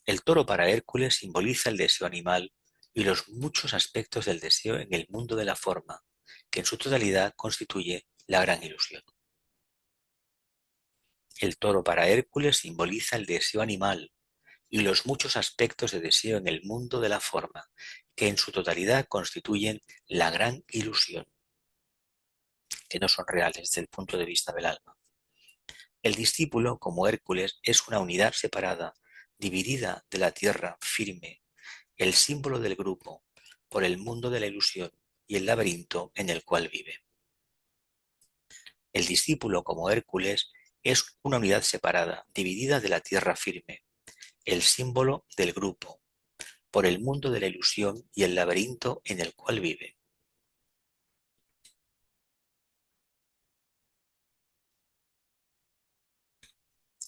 El toro para Hércules simboliza el deseo animal y los muchos aspectos del deseo en el mundo de la forma, que en su totalidad constituye la gran ilusión. El toro para Hércules simboliza el deseo animal y los muchos aspectos de deseo en el mundo de la forma, que en su totalidad constituyen la gran ilusión, que no son reales desde el punto de vista del alma. El discípulo, como Hércules, es una unidad separada, dividida de la tierra firme, el símbolo del grupo, por el mundo de la ilusión y el laberinto en el cual vive. El discípulo, como Hércules, es una unidad separada, dividida de la tierra firme, el símbolo del grupo, por el mundo de la ilusión y el laberinto en el cual vive.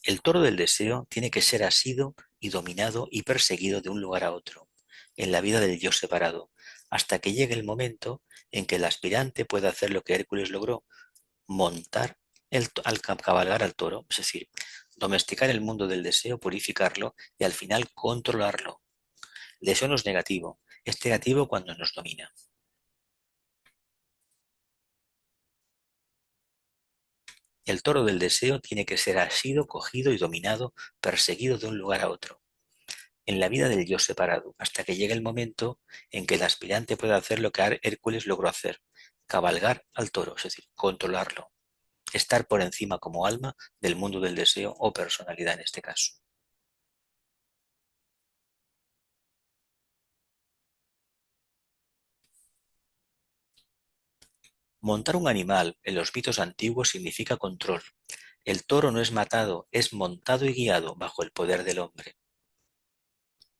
El toro del deseo tiene que ser asido y dominado y perseguido de un lugar a otro, en la vida del yo separado, hasta que llegue el momento en que el aspirante pueda hacer lo que Hércules logró, montar al cabalgar al toro, es decir, domesticar el mundo del deseo, purificarlo y al final controlarlo. El deseo no es negativo, es negativo cuando nos domina. El toro del deseo tiene que ser asido, cogido y dominado, perseguido de un lugar a otro, en la vida del yo separado, hasta que llegue el momento en que el aspirante pueda hacer lo que Hércules logró hacer, cabalgar al toro, es decir, controlarlo, estar por encima como alma del mundo del deseo o personalidad en este caso. Montar un animal en los mitos antiguos significa control. El toro no es matado, es montado y guiado bajo el poder del hombre.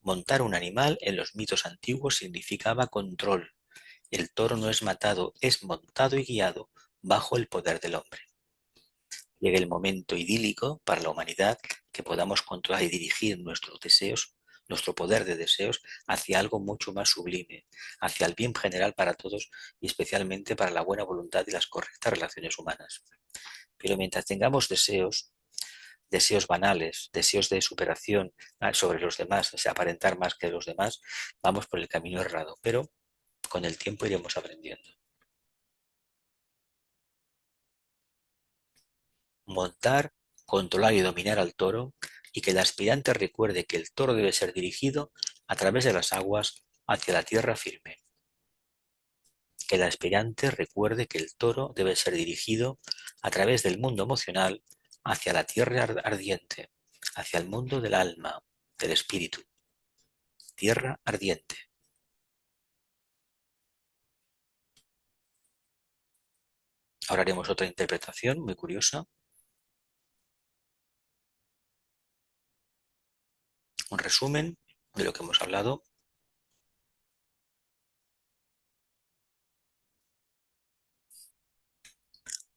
Montar un animal en los mitos antiguos significaba control. El toro no es matado, es montado y guiado bajo el poder del hombre. Llegue el momento idílico para la humanidad que podamos controlar y dirigir nuestros deseos, nuestro poder de deseos, hacia algo mucho más sublime, hacia el bien general para todos y especialmente para la buena voluntad y las correctas relaciones humanas. Pero mientras tengamos deseos, deseos banales, deseos de superación sobre los demás, o sea, aparentar más que los demás, vamos por el camino errado, pero con el tiempo iremos aprendiendo. Montar, controlar y dominar al toro, y que el aspirante recuerde que el toro debe ser dirigido a través de las aguas hacia la tierra firme. Que el aspirante recuerde que el toro debe ser dirigido a través del mundo emocional hacia la tierra ardiente, hacia el mundo del alma, del espíritu. Tierra ardiente. Ahora haremos otra interpretación muy curiosa. Un resumen de lo que hemos hablado.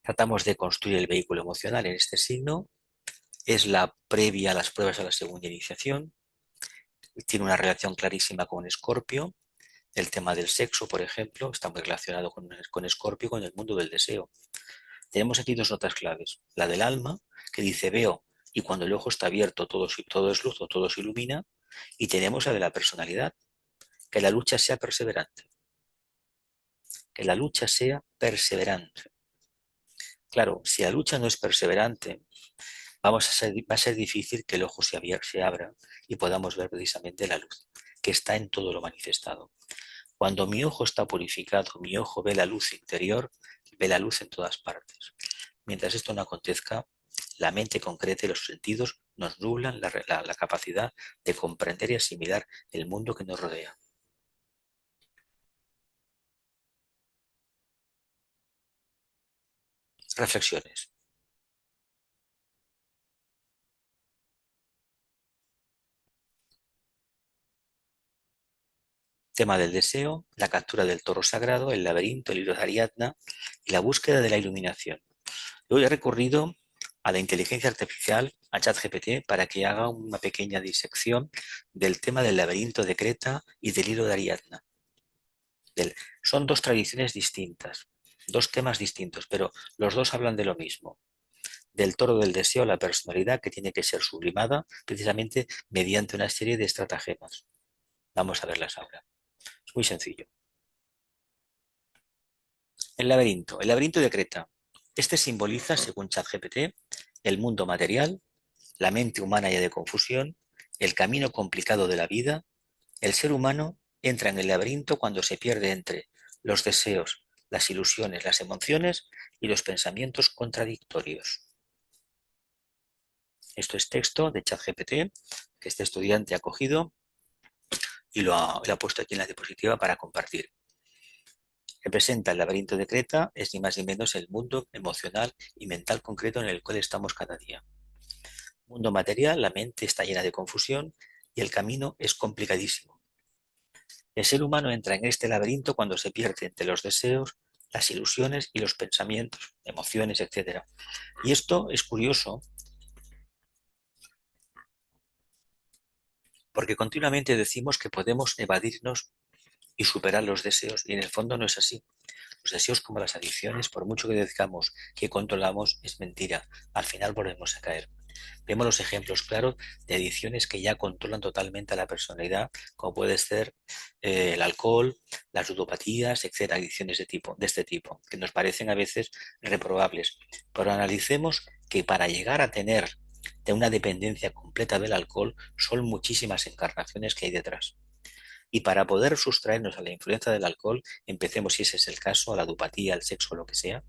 Tratamos de construir el vehículo emocional en este signo. Es la previa a las pruebas a la segunda iniciación. Tiene una relación clarísima con Escorpio. El tema del sexo, por ejemplo, está muy relacionado con Escorpio, con el mundo del deseo. Tenemos aquí dos notas claves. La del alma, que dice veo, y cuando el ojo está abierto todo es luz o todo se ilumina. Y tenemos la de la personalidad, que la lucha sea perseverante. Que la lucha sea perseverante. Claro, si la lucha no es perseverante, va a ser difícil que el ojo se abra y podamos ver precisamente la luz, que está en todo lo manifestado. Cuando mi ojo está purificado, mi ojo ve la luz interior, ve la luz en todas partes. Mientras esto no acontezca, la mente concreta y los sentidos nos nublan la capacidad de comprender y asimilar el mundo que nos rodea. Reflexiones. Tema del deseo, la captura del toro sagrado, el laberinto, el hilo de Ariadna y la búsqueda de la iluminación. Yo he recurrido a la inteligencia artificial, a ChatGPT, para que haga una pequeña disección del tema del laberinto de Creta y del hilo de Ariadna. Son dos tradiciones distintas, dos temas distintos, pero los dos hablan de lo mismo. Del toro del deseo, la personalidad que tiene que ser sublimada precisamente mediante una serie de estratagemas. Vamos a verlas ahora. Es muy sencillo. El laberinto de Creta. Este simboliza, según ChatGPT, el mundo material, la mente humana ya de confusión, el camino complicado de la vida. El ser humano entra en el laberinto cuando se pierde entre los deseos, las ilusiones, las emociones y los pensamientos contradictorios. Esto es texto de ChatGPT que este estudiante ha cogido y lo ha puesto aquí en la diapositiva para compartir. Representa el laberinto de Creta, es ni más ni menos el mundo emocional y mental concreto en el cual estamos cada día. Mundo material, la mente está llena de confusión y el camino es complicadísimo. El ser humano entra en este laberinto cuando se pierde entre los deseos, las ilusiones y los pensamientos, emociones, etc. Y esto es curioso porque continuamente decimos que podemos evadirnos y superar los deseos y en el fondo no es así. Los deseos como las adicciones, por mucho que digamos que controlamos, es mentira. Al final volvemos a caer. Vemos los ejemplos claros de adicciones que ya controlan totalmente a la personalidad, como puede ser el alcohol, las ludopatías, etcétera, adicciones de este tipo, que nos parecen a veces reprobables. Pero analicemos que para llegar a tener de una dependencia completa del alcohol son muchísimas encarnaciones que hay detrás. Y para poder sustraernos a la influencia del alcohol, empecemos, si ese es el caso, a la ludopatía, al sexo, lo que sea,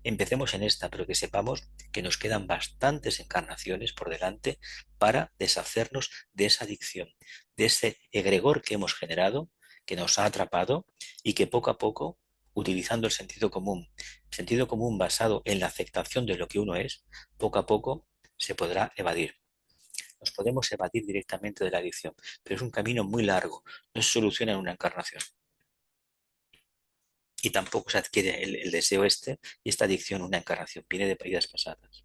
empecemos en esta, pero que sepamos que nos quedan bastantes encarnaciones por delante para deshacernos de esa adicción, de ese egregor que hemos generado, que nos ha atrapado y que poco a poco, utilizando el sentido común basado en la aceptación de lo que uno es, poco a poco se podrá evadir. Nos podemos evadir directamente de la adicción, pero es un camino muy largo, no se soluciona en una encarnación. Y tampoco se adquiere el deseo y esta adicción una encarnación, viene de vidas pasadas.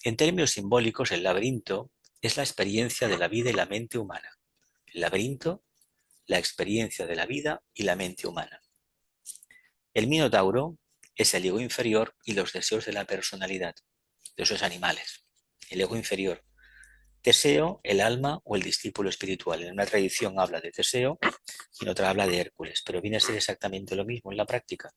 En términos simbólicos, el laberinto es la experiencia de la vida y la mente humana. El laberinto, la experiencia de la vida y la mente humana. El minotauro es el ego inferior y los deseos de la personalidad, de esos animales. El ego inferior. Teseo, el alma o el discípulo espiritual. En una tradición habla de Teseo y en otra habla de Hércules, pero viene a ser exactamente lo mismo en la práctica.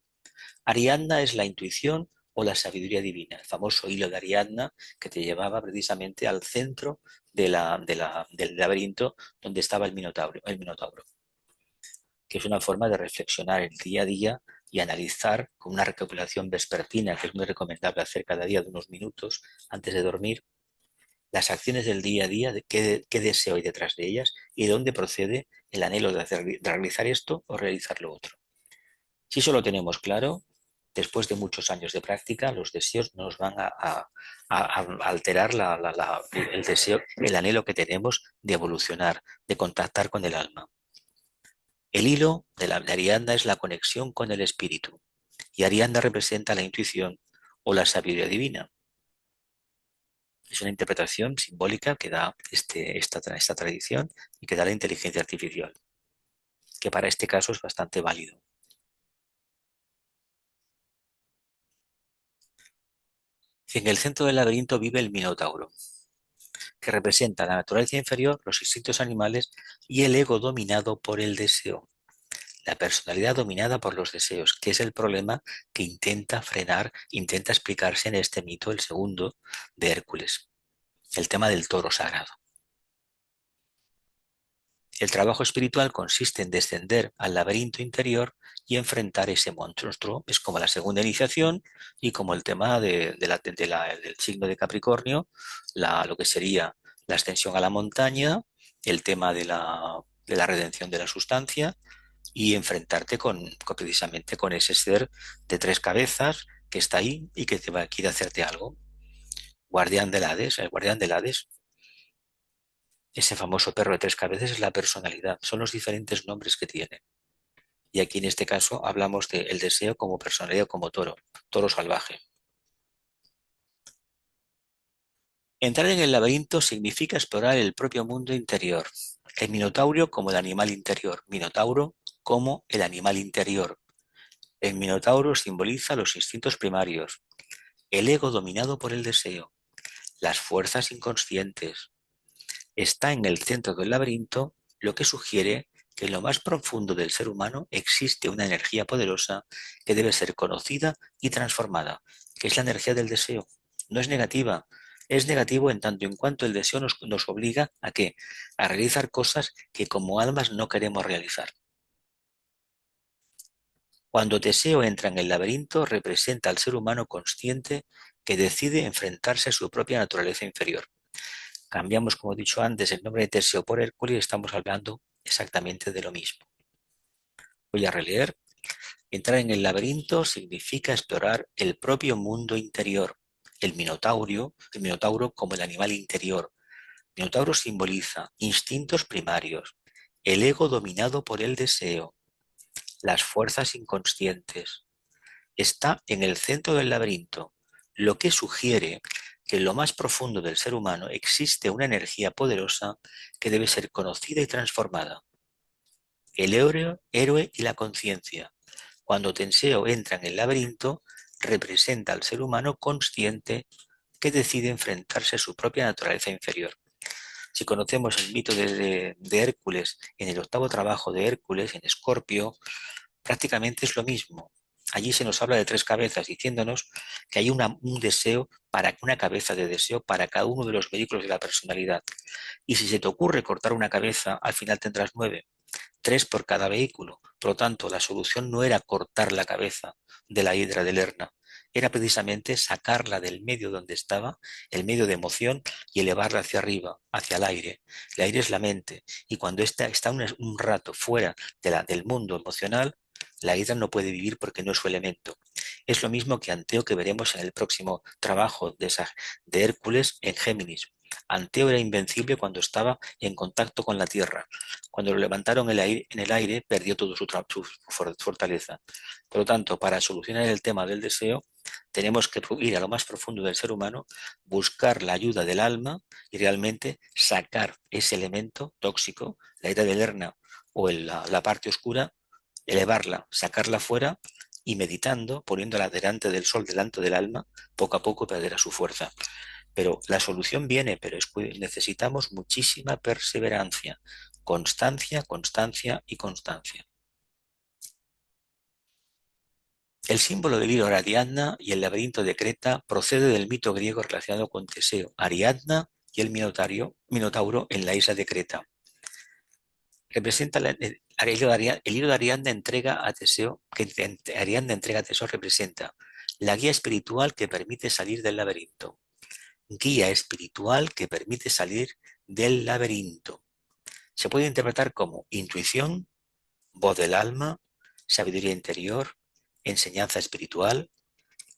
Ariadna es la intuición o la sabiduría divina, el famoso hilo de Ariadna que te llevaba precisamente al centro del laberinto donde estaba el Minotauro, que es una forma de reflexionar el día a día y analizar con una recopilación vespertina, que es muy recomendable hacer cada día de unos minutos antes de dormir, las acciones del día a día, de qué deseo hay detrás de ellas y de dónde procede el anhelo de realizar esto o realizar lo otro. Si eso lo tenemos claro, después de muchos años de práctica, los deseos no nos van a alterar el deseo, el anhelo que tenemos de evolucionar, de contactar con el alma. El hilo de Ariadna es la conexión con el espíritu y Ariadna representa la intuición o la sabiduría divina. Es una interpretación simbólica que da esta tradición y que da la inteligencia artificial, que para este caso es bastante válido. En el centro del laberinto vive el Minotauro, que representa la naturaleza inferior, los instintos animales y el ego dominado por el deseo. La personalidad dominada por los deseos, que es el problema que intenta frenar, intenta explicarse en este mito, el segundo, de Hércules, el tema del toro sagrado. El trabajo espiritual consiste en descender al laberinto interior y enfrentar ese monstruo. Es como la segunda iniciación y como el tema del signo de Capricornio, lo que sería la ascensión a la montaña, el tema de la redención de la sustancia y enfrentarte precisamente con ese ser de tres cabezas que está ahí y que quiere hacerte algo. Guardián del Hades, el guardián del Hades. Ese famoso perro de tres cabezas es la personalidad, son los diferentes nombres que tiene. Y aquí en este caso hablamos del deseo como personalidad, como toro, toro salvaje. Entrar en el laberinto significa explorar el propio mundo interior. El minotauro como el animal interior. Minotauro como el animal interior. El minotauro simboliza los instintos primarios, el ego dominado por el deseo, las fuerzas inconscientes. Está en el centro del laberinto, lo que sugiere que en lo más profundo del ser humano existe una energía poderosa que debe ser conocida y transformada, que es la energía del deseo. No es negativa, es negativo en tanto en cuanto el deseo nos obliga a ¿qué? A realizar cosas que como almas no queremos realizar. Cuando Teseo entra en el laberinto, representa al ser humano consciente que decide enfrentarse a su propia naturaleza inferior. Cambiamos, como he dicho antes, el nombre de Teseo por Hércules y estamos hablando exactamente de lo mismo. Voy a releer. Entrar en el laberinto significa explorar el propio mundo interior. El minotauro como el animal interior. El minotauro simboliza instintos primarios, el ego dominado por el deseo, las fuerzas inconscientes. Está en el centro del laberinto, lo que sugiere que en lo más profundo del ser humano existe una energía poderosa que debe ser conocida y transformada. El héroe y la conciencia. Cuando Teseo entra en el laberinto, representa al ser humano consciente que decide enfrentarse a su propia naturaleza inferior. Si conocemos el mito de Hércules, en el octavo trabajo de Hércules, en Escorpio, prácticamente es lo mismo. Allí se nos habla de tres cabezas, diciéndonos que hay un deseo para una cabeza de deseo para cada uno de los vehículos de la personalidad. Y si se te ocurre cortar una cabeza, al final tendrás 9, 3 por cada vehículo. Por lo tanto, la solución no era cortar la cabeza de la hidra de Lerna, era precisamente sacarla del medio donde estaba, el medio de emoción, y elevarla hacia arriba, hacia el aire. El aire es la mente, y cuando está un rato fuera del mundo emocional, la hidra no puede vivir porque no es su elemento. Es lo mismo que Anteo, que veremos en el próximo trabajo de Hércules en Géminis. Anteo era invencible cuando estaba en contacto con la tierra. Cuando lo levantaron en el aire, perdió toda su fortaleza. Por lo tanto, para solucionar el tema del deseo, tenemos que ir a lo más profundo del ser humano, buscar la ayuda del alma y realmente sacar ese elemento tóxico, la ira de Lerna o la parte oscura, elevarla, sacarla fuera y meditando, poniéndola delante del sol, delante del alma, poco a poco perderá su fuerza. Pero la solución viene, pero necesitamos muchísima perseverancia, constancia, constancia y constancia. El símbolo del hilo Ariadna y el laberinto de Creta procede del mito griego relacionado con Teseo, Ariadna y el Minotauro en la isla de Creta. Representa el hilo de Ariadna entrega a Teseo, Ariadna entrega a Teseo representa la guía espiritual que permite salir del laberinto. Guía espiritual que permite salir del laberinto. Se puede interpretar como intuición, voz del alma, sabiduría interior, enseñanza espiritual.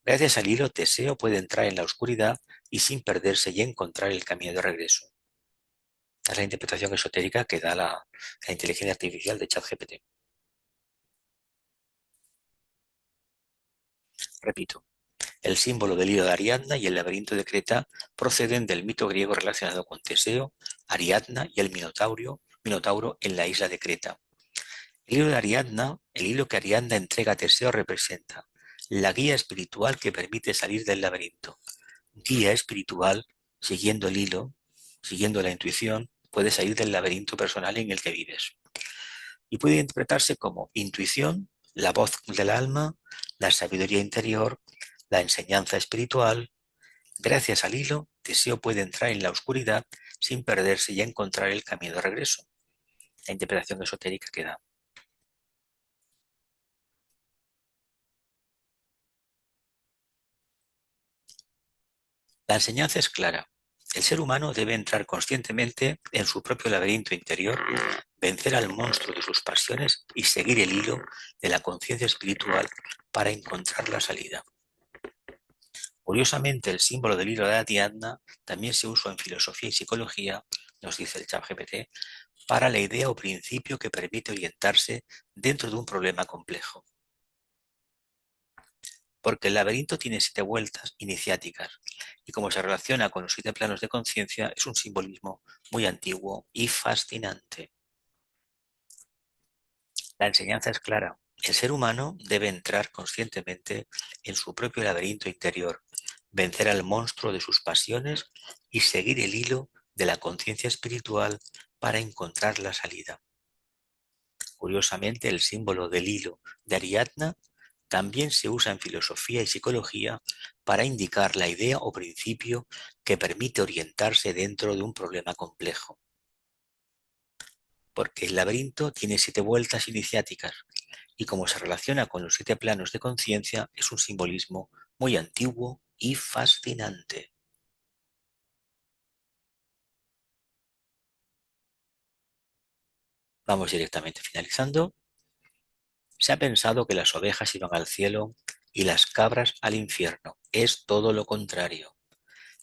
Gracias al hilo, Teseo puede entrar en la oscuridad y sin perderse y encontrar el camino de regreso. Es la interpretación esotérica que da la inteligencia artificial de ChatGPT. Repito, el símbolo del hilo de Ariadna y el laberinto de Creta proceden del mito griego relacionado con Teseo, Ariadna y el Minotauro en la isla de Creta. El hilo de Ariadna, el hilo que Ariadna entrega a Teseo representa la guía espiritual que permite salir del laberinto. Guía espiritual, siguiendo el hilo, siguiendo la intuición, puedes salir del laberinto personal en el que vives. Y puede interpretarse como intuición, la voz del alma, la sabiduría interior, la enseñanza espiritual. Gracias al hilo, Teseo puede entrar en la oscuridad sin perderse y encontrar el camino de regreso. La interpretación esotérica que da. La enseñanza es clara. El ser humano debe entrar conscientemente en su propio laberinto interior, vencer al monstruo de sus pasiones y seguir el hilo de la conciencia espiritual para encontrar la salida. Curiosamente, el símbolo del hilo de Ariadna también se usa en filosofía y psicología, nos dice el ChatGPT, para la idea o principio que permite orientarse dentro de un problema complejo. Porque el laberinto tiene 7 vueltas iniciáticas y como se relaciona con los 7 planos de conciencia, es un simbolismo muy antiguo y fascinante. La enseñanza es clara. El ser humano debe entrar conscientemente en su propio laberinto interior, vencer al monstruo de sus pasiones y seguir el hilo de la conciencia espiritual para encontrar la salida. Curiosamente, el símbolo del hilo de Ariadna también se usa en filosofía y psicología para indicar la idea o principio que permite orientarse dentro de un problema complejo. Porque el laberinto tiene 7 vueltas iniciáticas y como se relaciona con los 7 planos de conciencia, es un simbolismo muy antiguo y fascinante. Vamos directamente finalizando. Se ha pensado que las ovejas iban al cielo y las cabras al infierno. Es todo lo contrario.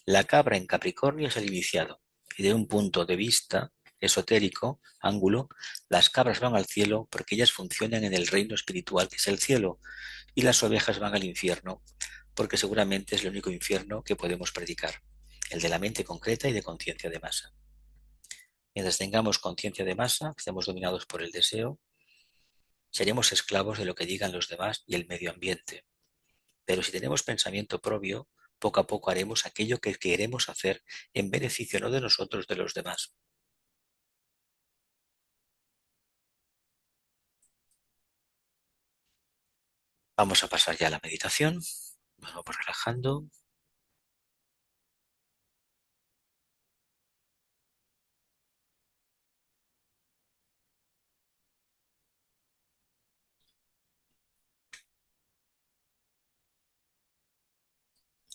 La cabra en Capricornio es el iniciado, y de un punto de vista esotérico, ángulo, las cabras van al cielo porque ellas funcionan en el reino espiritual que es el cielo, y las ovejas van al infierno porque seguramente es el único infierno que podemos predicar, el de la mente concreta y de conciencia de masa. Mientras tengamos conciencia de masa, estemos dominados por el deseo, seremos esclavos de lo que digan los demás y el medio ambiente. Pero si tenemos pensamiento propio, poco a poco haremos aquello que queremos hacer en beneficio no de nosotros, de los demás. Vamos a pasar ya a la meditación. Nos vamos relajando.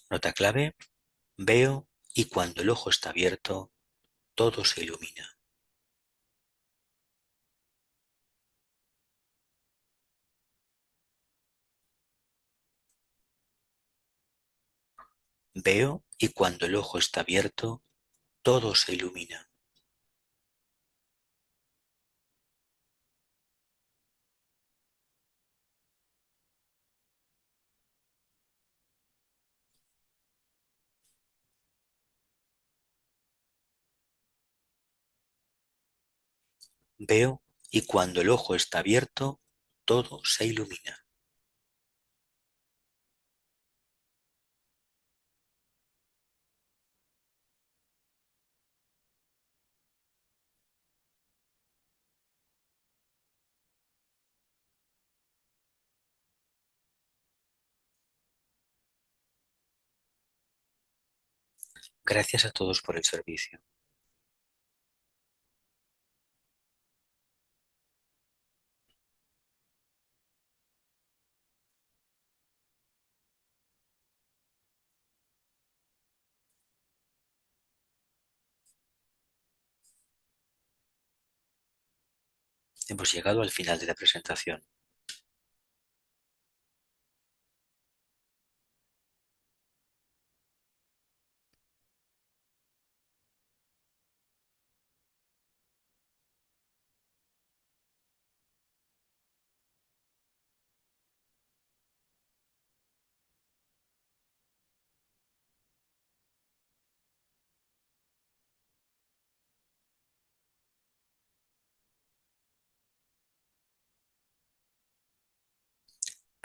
Nota clave, veo y cuando el ojo está abierto, todo se ilumina. Veo y cuando el ojo está abierto, todo se ilumina. Veo y cuando el ojo está abierto, todo se ilumina. Gracias a todos por el servicio. Hemos llegado al final de la presentación.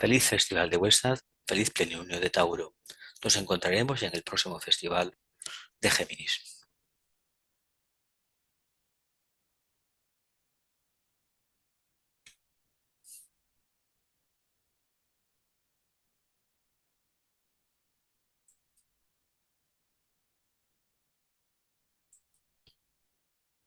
Feliz Festival de Westad, feliz plenilunio de Tauro. Nos encontraremos en el próximo festival de Géminis.